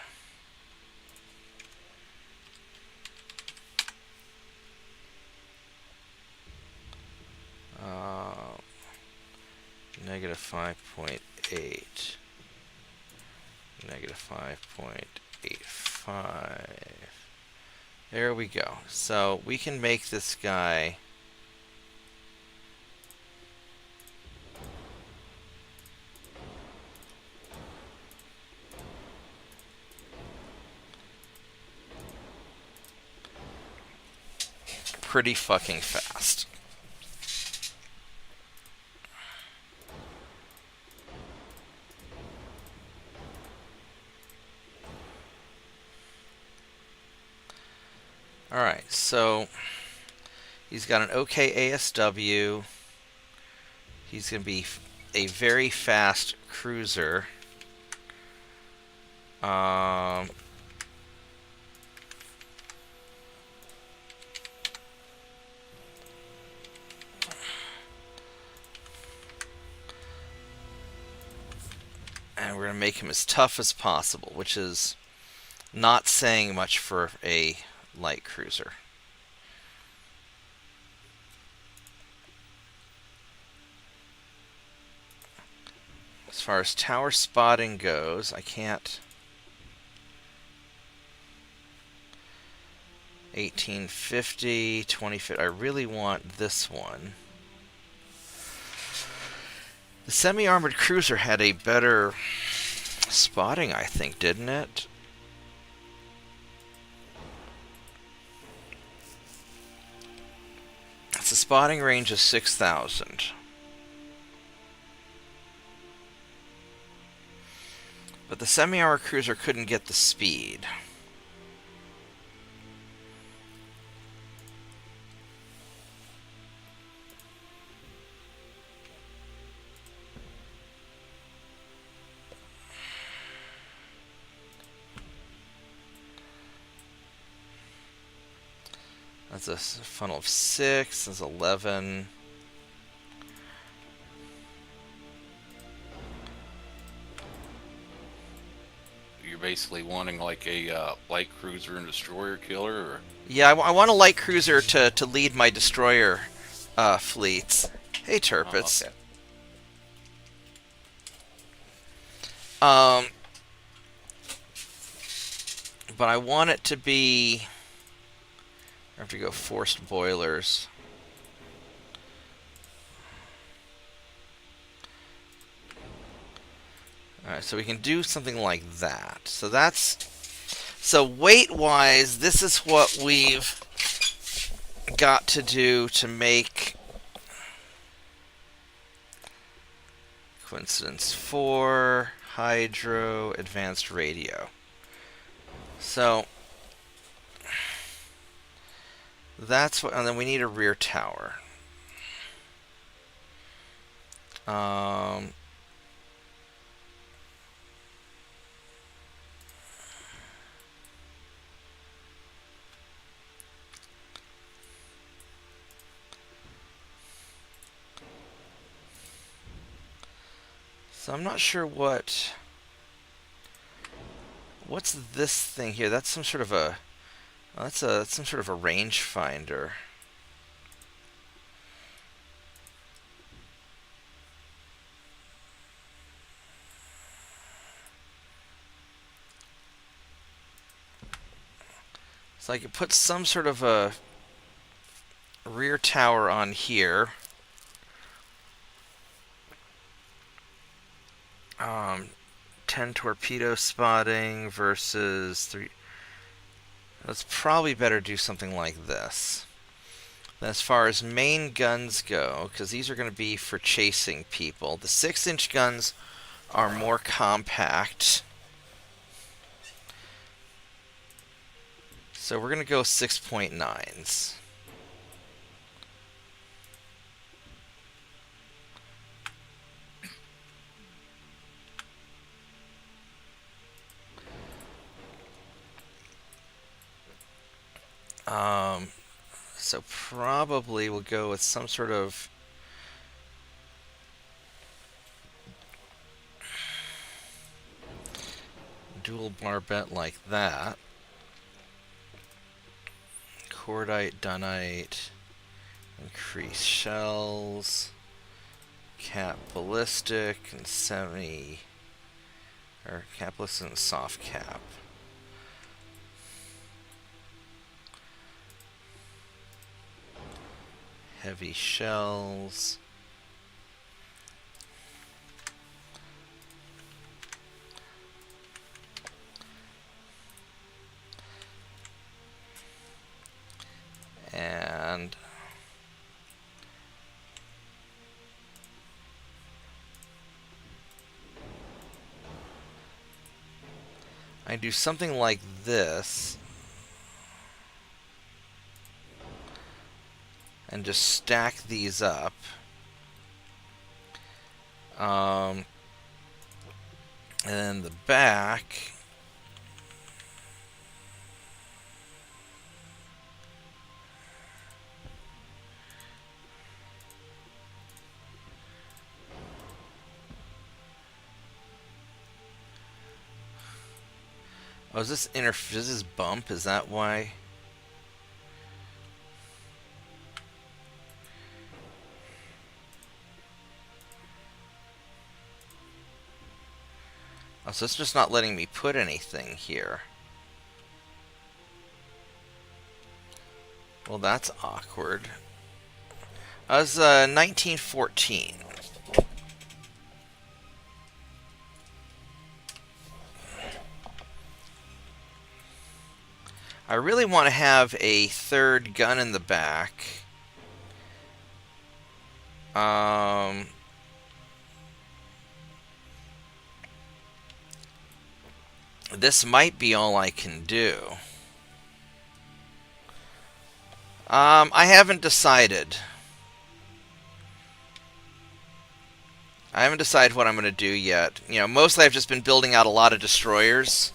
Negative 5.8. Negative 5.85. There we go. So we can make this guy... pretty fucking fast. Alright, so he's got an okay ASW. He's going to be a very fast cruiser. Um, and we're going to make him as tough as possible, which is not saying much for a light cruiser. As far as tower spotting goes, I can't. 1850, 2050. I really want this one. The semi-armored cruiser had a better spotting, I think, didn't it? It's a spotting range of 6,000. But the semi-armored cruiser couldn't get the speed. That's a funnel of 6. That's 11. You're basically wanting like a light cruiser and destroyer killer, or Yeah, I want a light cruiser to lead my destroyer fleets. Hey, Turpits. okay. But I want it to be. I have to go forced boilers. Alright, so we can do something like that. So that's. So weight-wise, this is what we've got to do to make coincidence 4, hydro, advanced radio. So that's what, and then we need a rear tower. So I'm not sure what's this thing here. That's some sort of a that's some sort of a rangefinder. So I could put some sort of a rear tower on here. 10 torpedo spotting versus 3. Let's probably better do something like this. Then as far as main guns go, because these are going to be for chasing people, the 6-inch guns are more compact. So we're going to go 6.9s. So probably we'll go with some sort of dual barbette like that. Cordite, dunite, increase shells, cap ballistic, and semi, or cap ballistic and soft cap. Heavy shells. And I do something like this and just stack these up. Um, and then the back. Oh, is this is this bump? Is that why? Oh, so it's just not letting me put anything here. Well, that's awkward. That was 1914. I really want to have a third gun in the back. Um, this might be all I can do. I haven't decided. I haven't decided what I'm going to do yet. You know, mostly I've just been building out a lot of destroyers.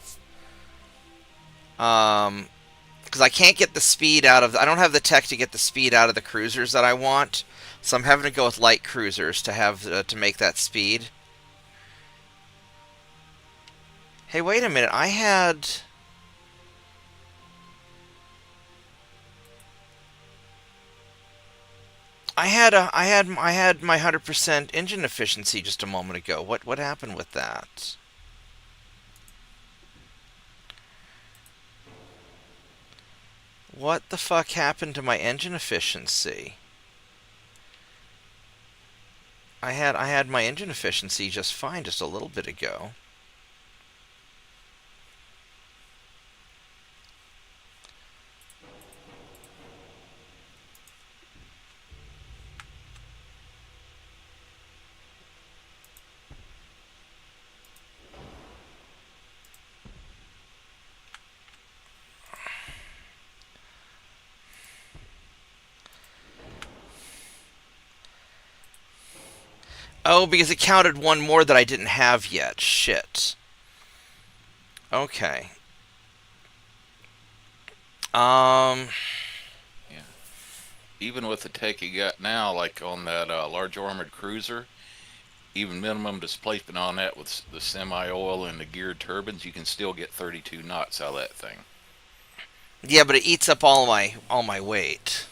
Because I can't get the speed out of... I don't have the tech to get the speed out of the cruisers that I want. So I'm having to go with light cruisers to have to make that speed. Hey, wait a minute. I had my 100% engine efficiency just a moment ago. What happened with that? What the fuck happened to my engine efficiency? I had my engine efficiency just fine just a little bit ago. Oh, because it counted one more that I didn't have yet. Shit. Okay. Um. Yeah. Even with the tech you got now, like on that large armored cruiser, even minimum displacement on that with the semi-oil and the geared turbines, you can still get 32 knots out of that thing. Yeah, but it eats up all my weight.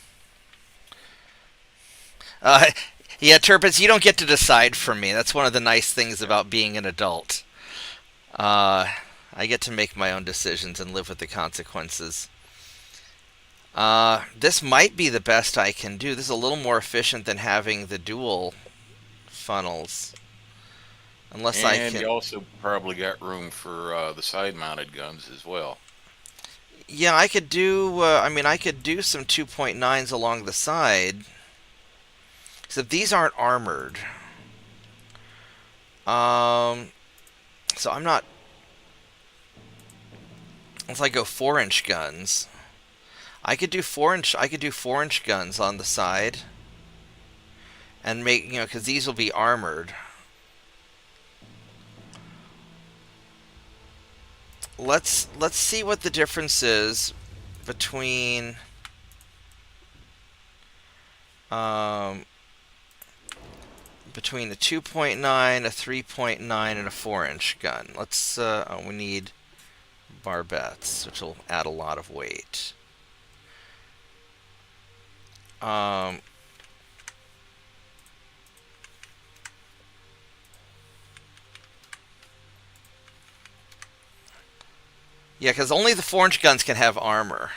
Yeah, Turbans, you don't get to decide for me. That's one of the nice things about being an adult. Uh, I get to make my own decisions and live with the consequences. This might be the best I can do. This is a little more efficient than having the dual funnels. Unless I And can... you also probably got room for the side-mounted guns as well. Yeah, I could do... I could do some 2.9s along the side. Except these aren't armored. Um, so I'm not... Unless I go 4-inch guns. I could do 4-inch guns on the side. And make, because these will be armored. Let's see what the difference is between um, between a 2.9, a 3.9, and a 4-inch gun. We need barbettes, which will add a lot of weight. Um, yeah, because only the 4-inch guns can have armor.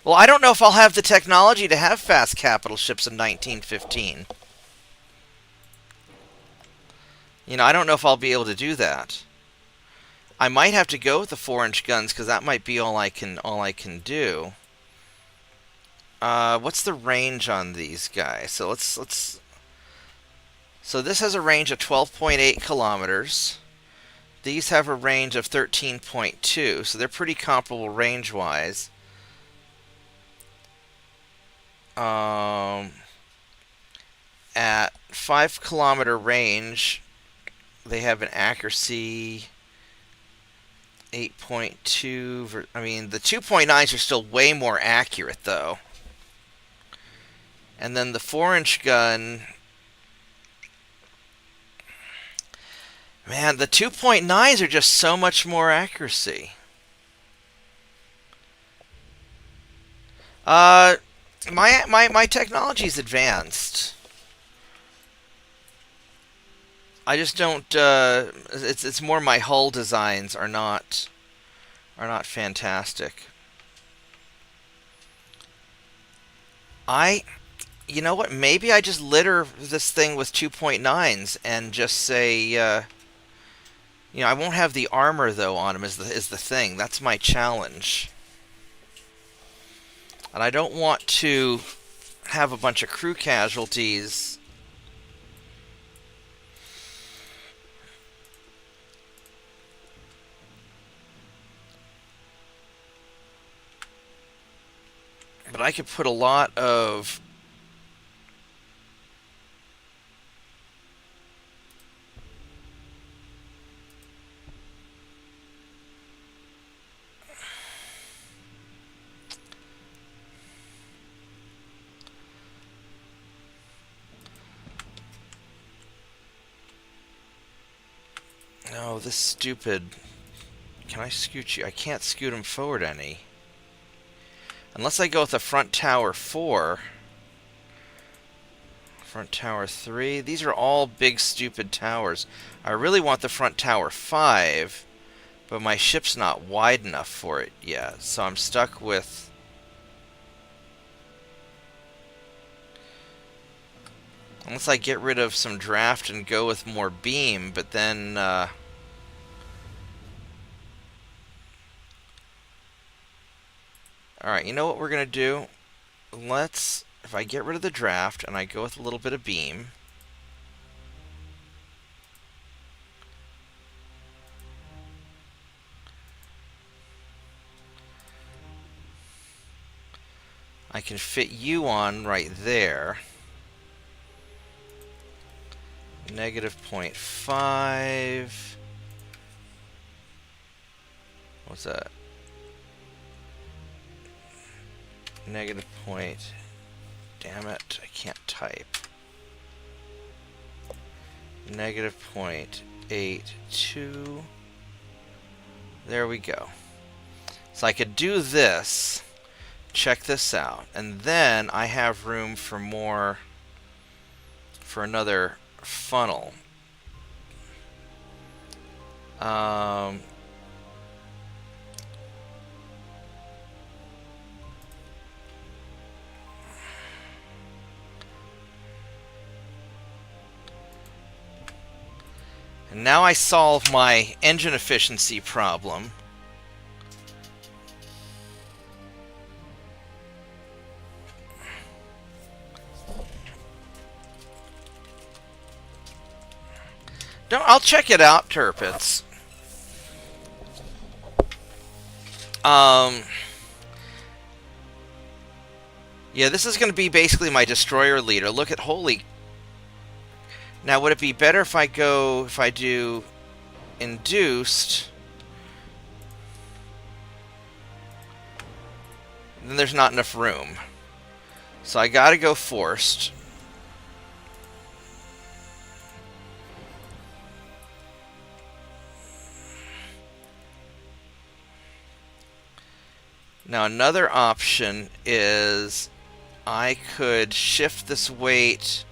Well, I don't know if I'll have the technology to have fast capital ships in 1915. I don't know if I'll be able to do that. I might have to go with the 4-inch guns because that might be all I can do. What's the range on these guys? So let's So this has a range of 12.8 kilometers. These have a range of 13.2, so they're pretty comparable range-wise. At 5 kilometer range, they have an accuracy 8.2. I mean, the 2.9s are still way more accurate, though. And then the 4-inch gun, man, the 2.9s are just so much more accuracy. My technology's advanced. I just don't. It's more my hull designs are not fantastic. You know what? Maybe I just litter this thing with 2.9s and just say, I won't have the armor though on them. Is the thing. That's my challenge. And I don't want to have a bunch of crew casualties. But I could put a lot of... No, this stupid... Can I scoot you? I can't scoot him forward any. Unless I go with the front tower 4. Front tower 3. These are all big, stupid towers. I really want the front tower 5, but my ship's not wide enough for it yet. So I'm stuck with... Unless I get rid of some draft and go with more beam, but then... Alright, you know what we're going to do? If I get rid of the draft and I go with a little bit of beam, I can fit you on right there. Negative 0.5. What's that? Negative point. Damn it, I can't type. Negative 0.82. There we go. So I could do this. Check this out. And then I have room for more, for another funnel. And now I solve my engine efficiency problem. I'll check it out, Turpits. Yeah, this is going to be basically my destroyer leader. Look at holy. Now, would it be better if I do induced? Then there's not enough room. So I gotta go forced. Now another option is I could shift this weight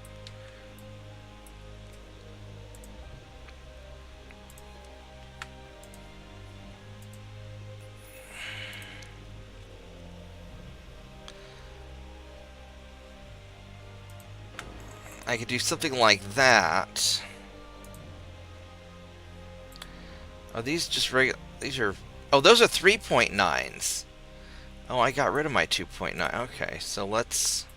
I could do something like that. Are these just regular? These are... Oh, those are 3.9s. Oh, I got rid of my 2.9. Okay, so let's...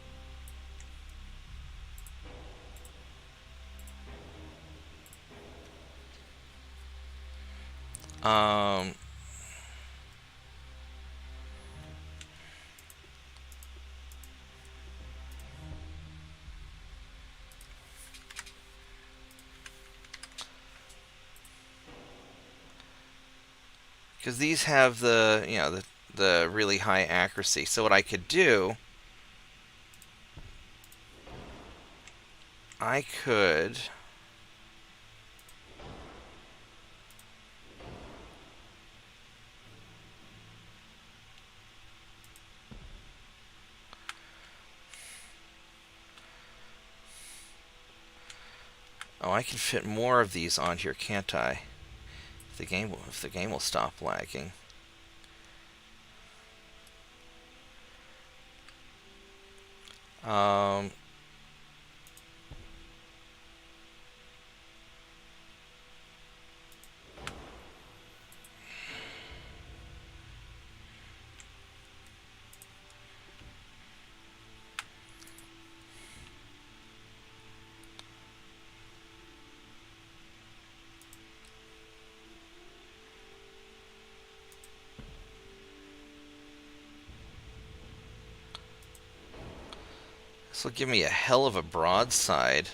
Um, because these have the the really high accuracy. So what I could do, I could. Oh, I can fit more of these on here, can't I? If the game will stop lagging. Um, this will give me a hell of a broadside.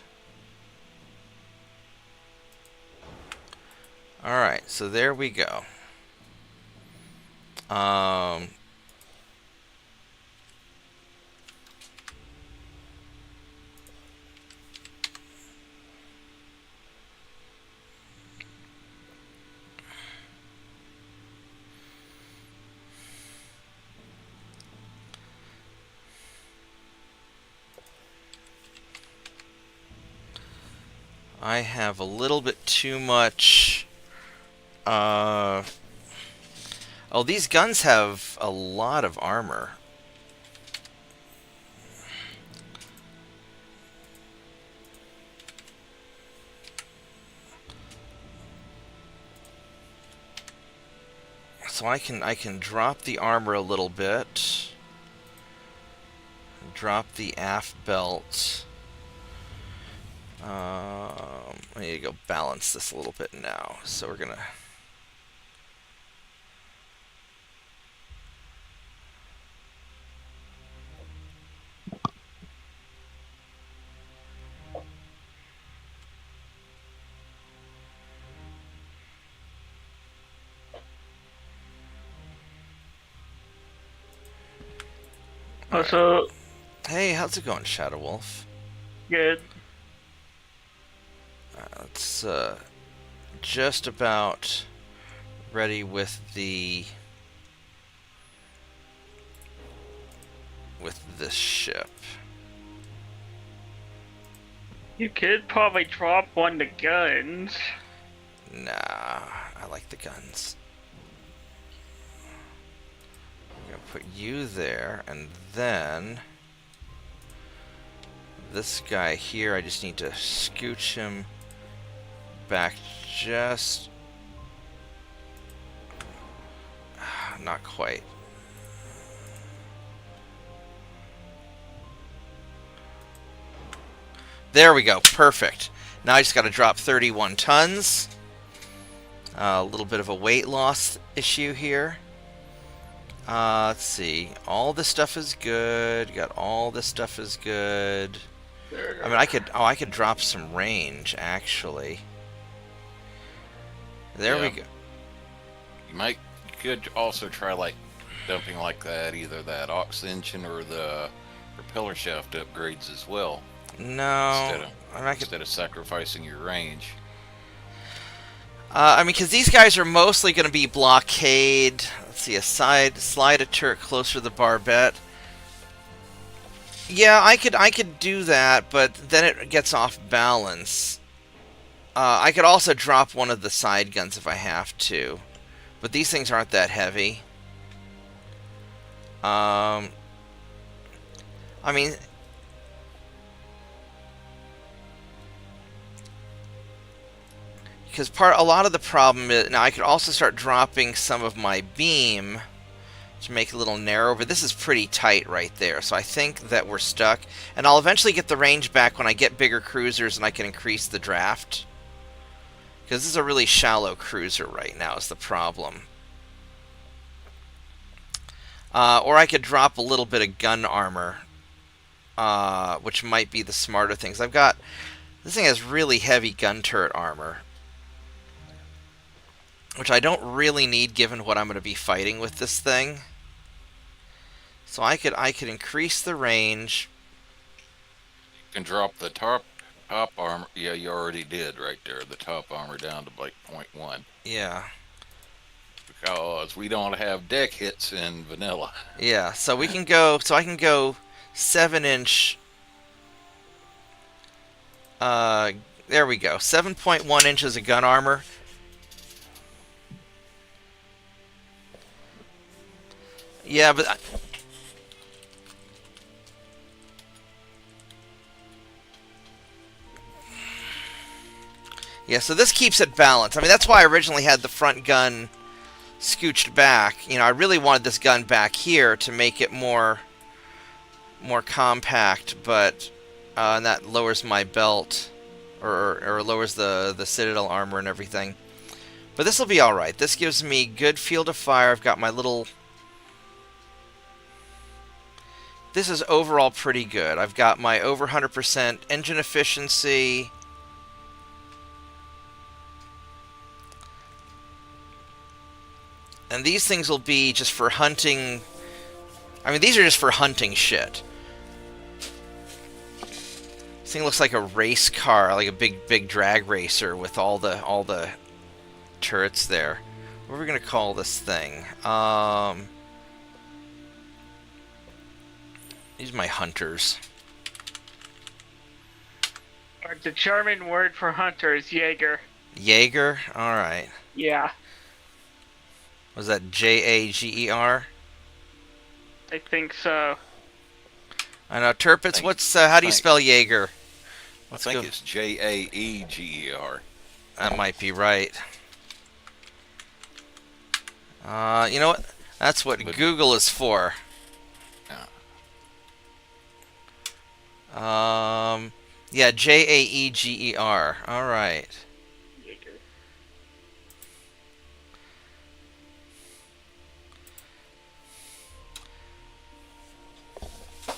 Alright, so there we go. Um, I have a little bit too much. Oh, these guns have a lot of armor. So I can drop the armor a little bit. Drop the aft belt. I need to go balance this a little bit now. So we're gonna. All right. Also, Hey, how's it going, Shadow Wolf? good. It's just about ready with this ship. You could probably drop one of the guns. Nah, I like the guns. I'm gonna put you there, and then this guy here, I just need to scooch him back just... not quite. There we go, perfect. Now I just got to drop 31 tons. A little bit of a weight loss issue here. Let's see. All this stuff is good. Got all this stuff is good. I mean, I could drop some range actually. There we go. You could also try like dumping like that, either that aux engine or the propeller shaft upgrades as well. No, Instead of sacrificing your range. I mean, because these guys are mostly going to be blockade. Let's see, slide a turret closer to the barbette. Yeah, I could do that, but then it gets off balance. I could also drop one of the side guns if I have to, but these things aren't that heavy. I mean, because a lot of the problem is now I could also start dropping some of my beam to make it a little narrower, but this is pretty tight right there, so I think that we're stuck, and I'll eventually get the range back when I get bigger cruisers and I can increase the draft, Because this is a really shallow cruiser right now is the problem. Or I could drop a little bit of gun armor, which might be the smarter things. This thing has really heavy gun turret armor, which I don't really need given what I'm going to be fighting with this thing. So I could increase the range. You can drop the top armor. Yeah, you already did right there. The top armor down to like 0.1. Yeah. Because we don't have deck hits in vanilla. Yeah, so we can go. So I can go 7-inch. There we go. 7.1 inches of gun armor. Yeah, but yeah, so this keeps it balanced. I mean, that's why I originally had the front gun scooched back. You know, I really wanted this gun back here to make it more compact, but and that lowers my belt, or lowers the Citadel armor and everything. But this will be all right. This gives me good field of fire. I've got my little. This is overall pretty good. I've got my over 100% engine efficiency. And these things will be just for hunting. I mean, these are just for hunting shit. This thing looks like a race car, like a big drag racer with all the turrets there. What are we gonna call this thing? These are my hunters. The German word for hunter is Jaeger. Jaeger? Alright. Yeah, Was that Jager? I think so. I know. Turpitz, how do you spell Jaeger? I think it's Jaeger. That might be right. You know what? That's what Google is for. Yeah, Jaeger. All right.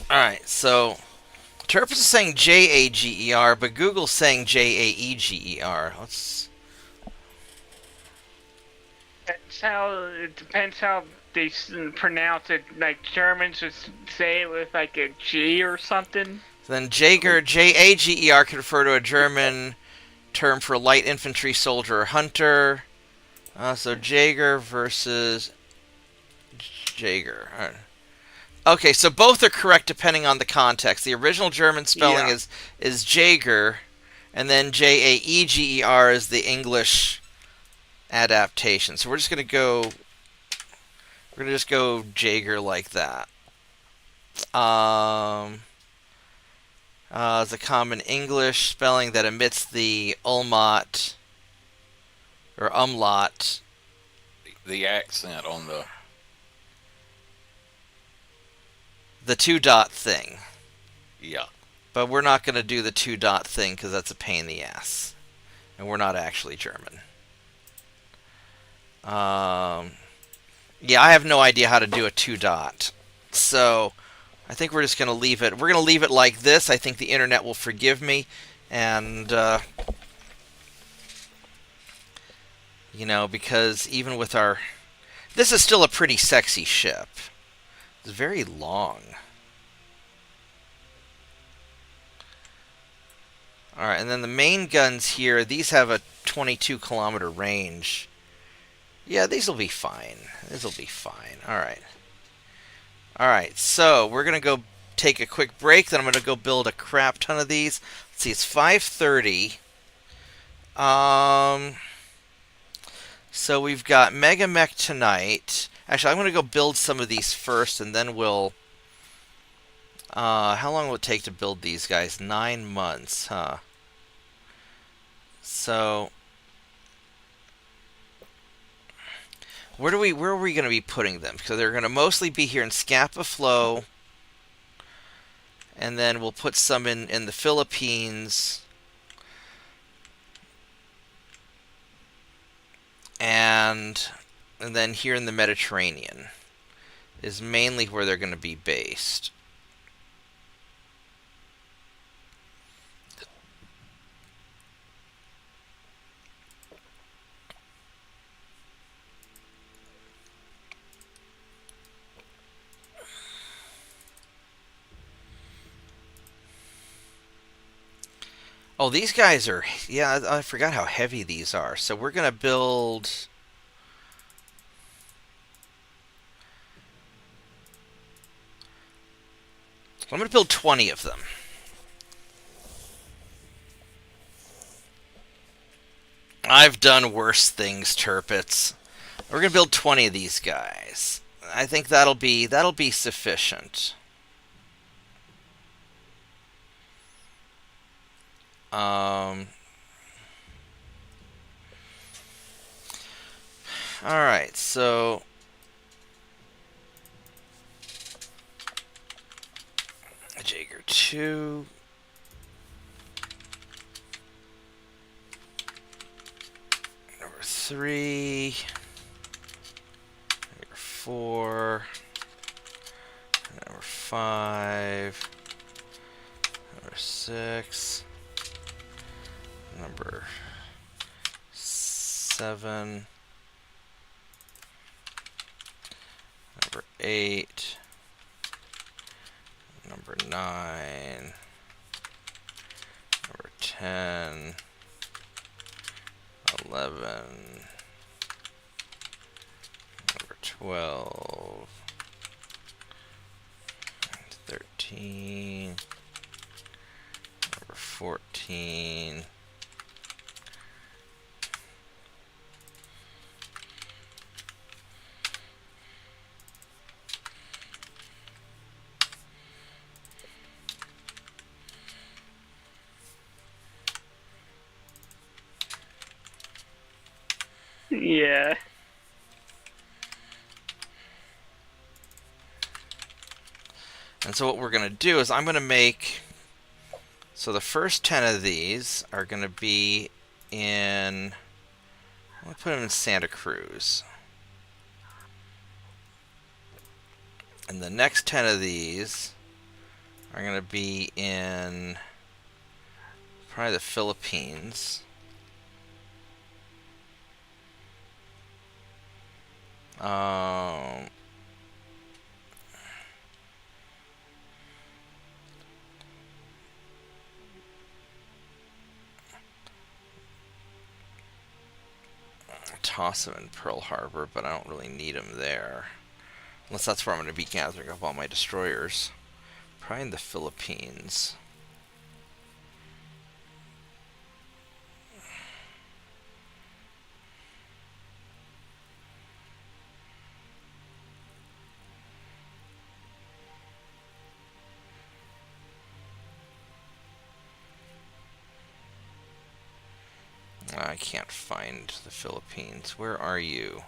All right. So, Turpitz is saying Jager, but Google's saying Jaeger. Let's. It depends how they pronounce it. Like Germans would say it with like a G or something. Then Jaeger, Jager, could refer to a German term for light infantry soldier or hunter. So Jaeger versus Jaeger. All right. Okay, so both are correct depending on the context. The original German spelling is Jaeger, and then Jaeger is the English adaptation. So we're just gonna just go Jaeger like that. Is a common English spelling that omits the umlaut or umlaut. The accent on the 2-dot thing. Yeah. But we're not going to do the 2-dot thing because that's a pain in the ass. And we're not actually German. Yeah, I have no idea how to do a 2-dot. So, I think we're just going to leave it. We're going to leave it like this. I think the internet will forgive me. And, you know, because even with our... This is still a pretty sexy ship. It's very long. Alright, and then the main guns here, these have a 22-kilometer range. Yeah, these will be fine. This will be fine. Alright. Alright, so we're going to go take a quick break. Then I'm going to go build a crap ton of these. Let's see, it's 5:30. So we've got Mega Mech tonight. Actually, I'm going to go build some of these first, and then we'll... how long will it take to build these guys? 9 months, huh? So... Where are we going to be putting them? Because they're going to mostly be here in Scapa Flow. And then we'll put some in the Philippines. and then here in the Mediterranean is mainly where they're going to be based. Oh, these guys are... Yeah, I forgot how heavy these are. So we're going to build... I'm going to build 20 of them. I've done worse things, Turpits. We're going to build 20 of these guys. I think that'll be sufficient. Alright, so... Jaeger 2. Number 3. Number 4. Number 5. Number 6. Number 7. Number 8. Number 9. Number 10. 11. Number 12. 13. Number 14. Yeah. And so what we're going to do is I'm going to make... So the first 10 of these are going to be in... I'm going to put them in Santa Cruz. And the next 10 of these are going to be in probably the Philippines. Toss them in Pearl Harbor, but I don't really need them there. Unless that's where I'm going to be gathering up all my destroyers. Probably in the Philippines. I can't find the Philippines. Where are you?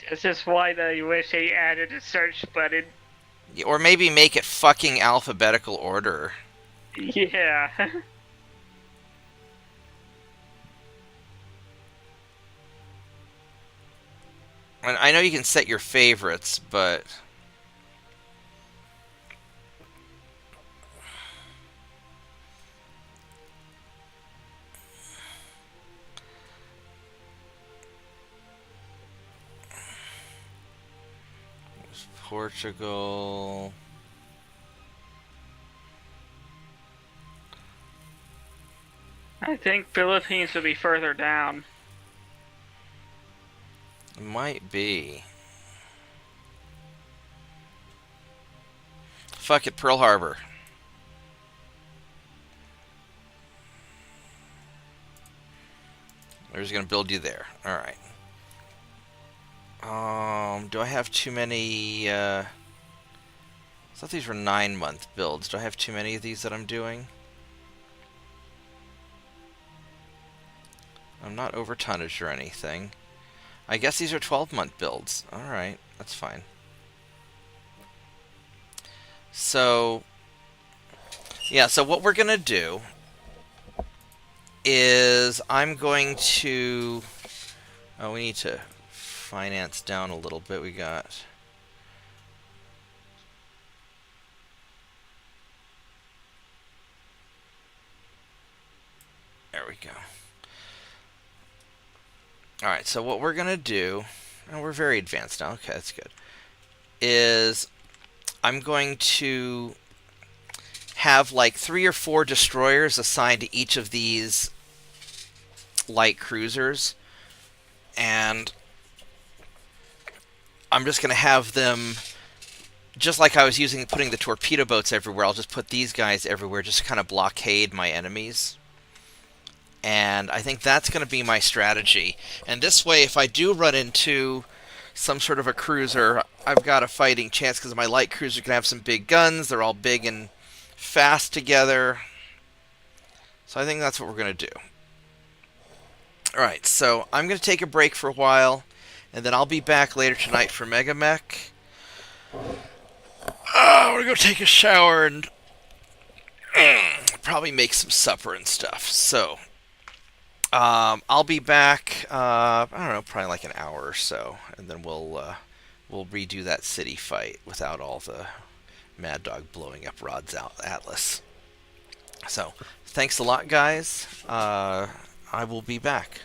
This is why I wish they added a search button. Or maybe make it fucking alphabetical order. Yeah. And I know you can set your favorites, but... Portugal... I think Philippines would be further down. Might be. Fuck it, Pearl Harbor. We're just gonna build you there. Alright. Do I have too many, I thought these were 9-month builds. Do I have too many of these that I'm doing? I'm not over tonnage or anything. I guess these are 12-month builds. Alright, that's fine. So, yeah, so what we're going to do is I'm going to Oh, we need to finance down a little bit. We got... There we go. Alright, so what we're going to do... And we're very advanced now. Okay, that's good. Is I'm going to have like 3 or 4 destroyers assigned to each of these light cruisers. And I'm just going to have them... Just like I was putting the torpedo boats everywhere, I'll just put these guys everywhere just to kind of blockade my enemies. And I think that's going to be my strategy. And this way, if I do run into some sort of a cruiser, I've got a fighting chance because my light cruiser can have some big guns. They're all big and fast together. So I think that's what we're going to do. Alright, so I'm going to take a break for a while, and then I'll be back later tonight for Mega Mech. I'm going to go take a shower and probably make some supper and stuff. So... I'll be back, I don't know, probably like an hour or so, and then we'll redo that city fight without all the Mad Dog blowing up Rod's Atlas. So, thanks a lot, guys. I will be back.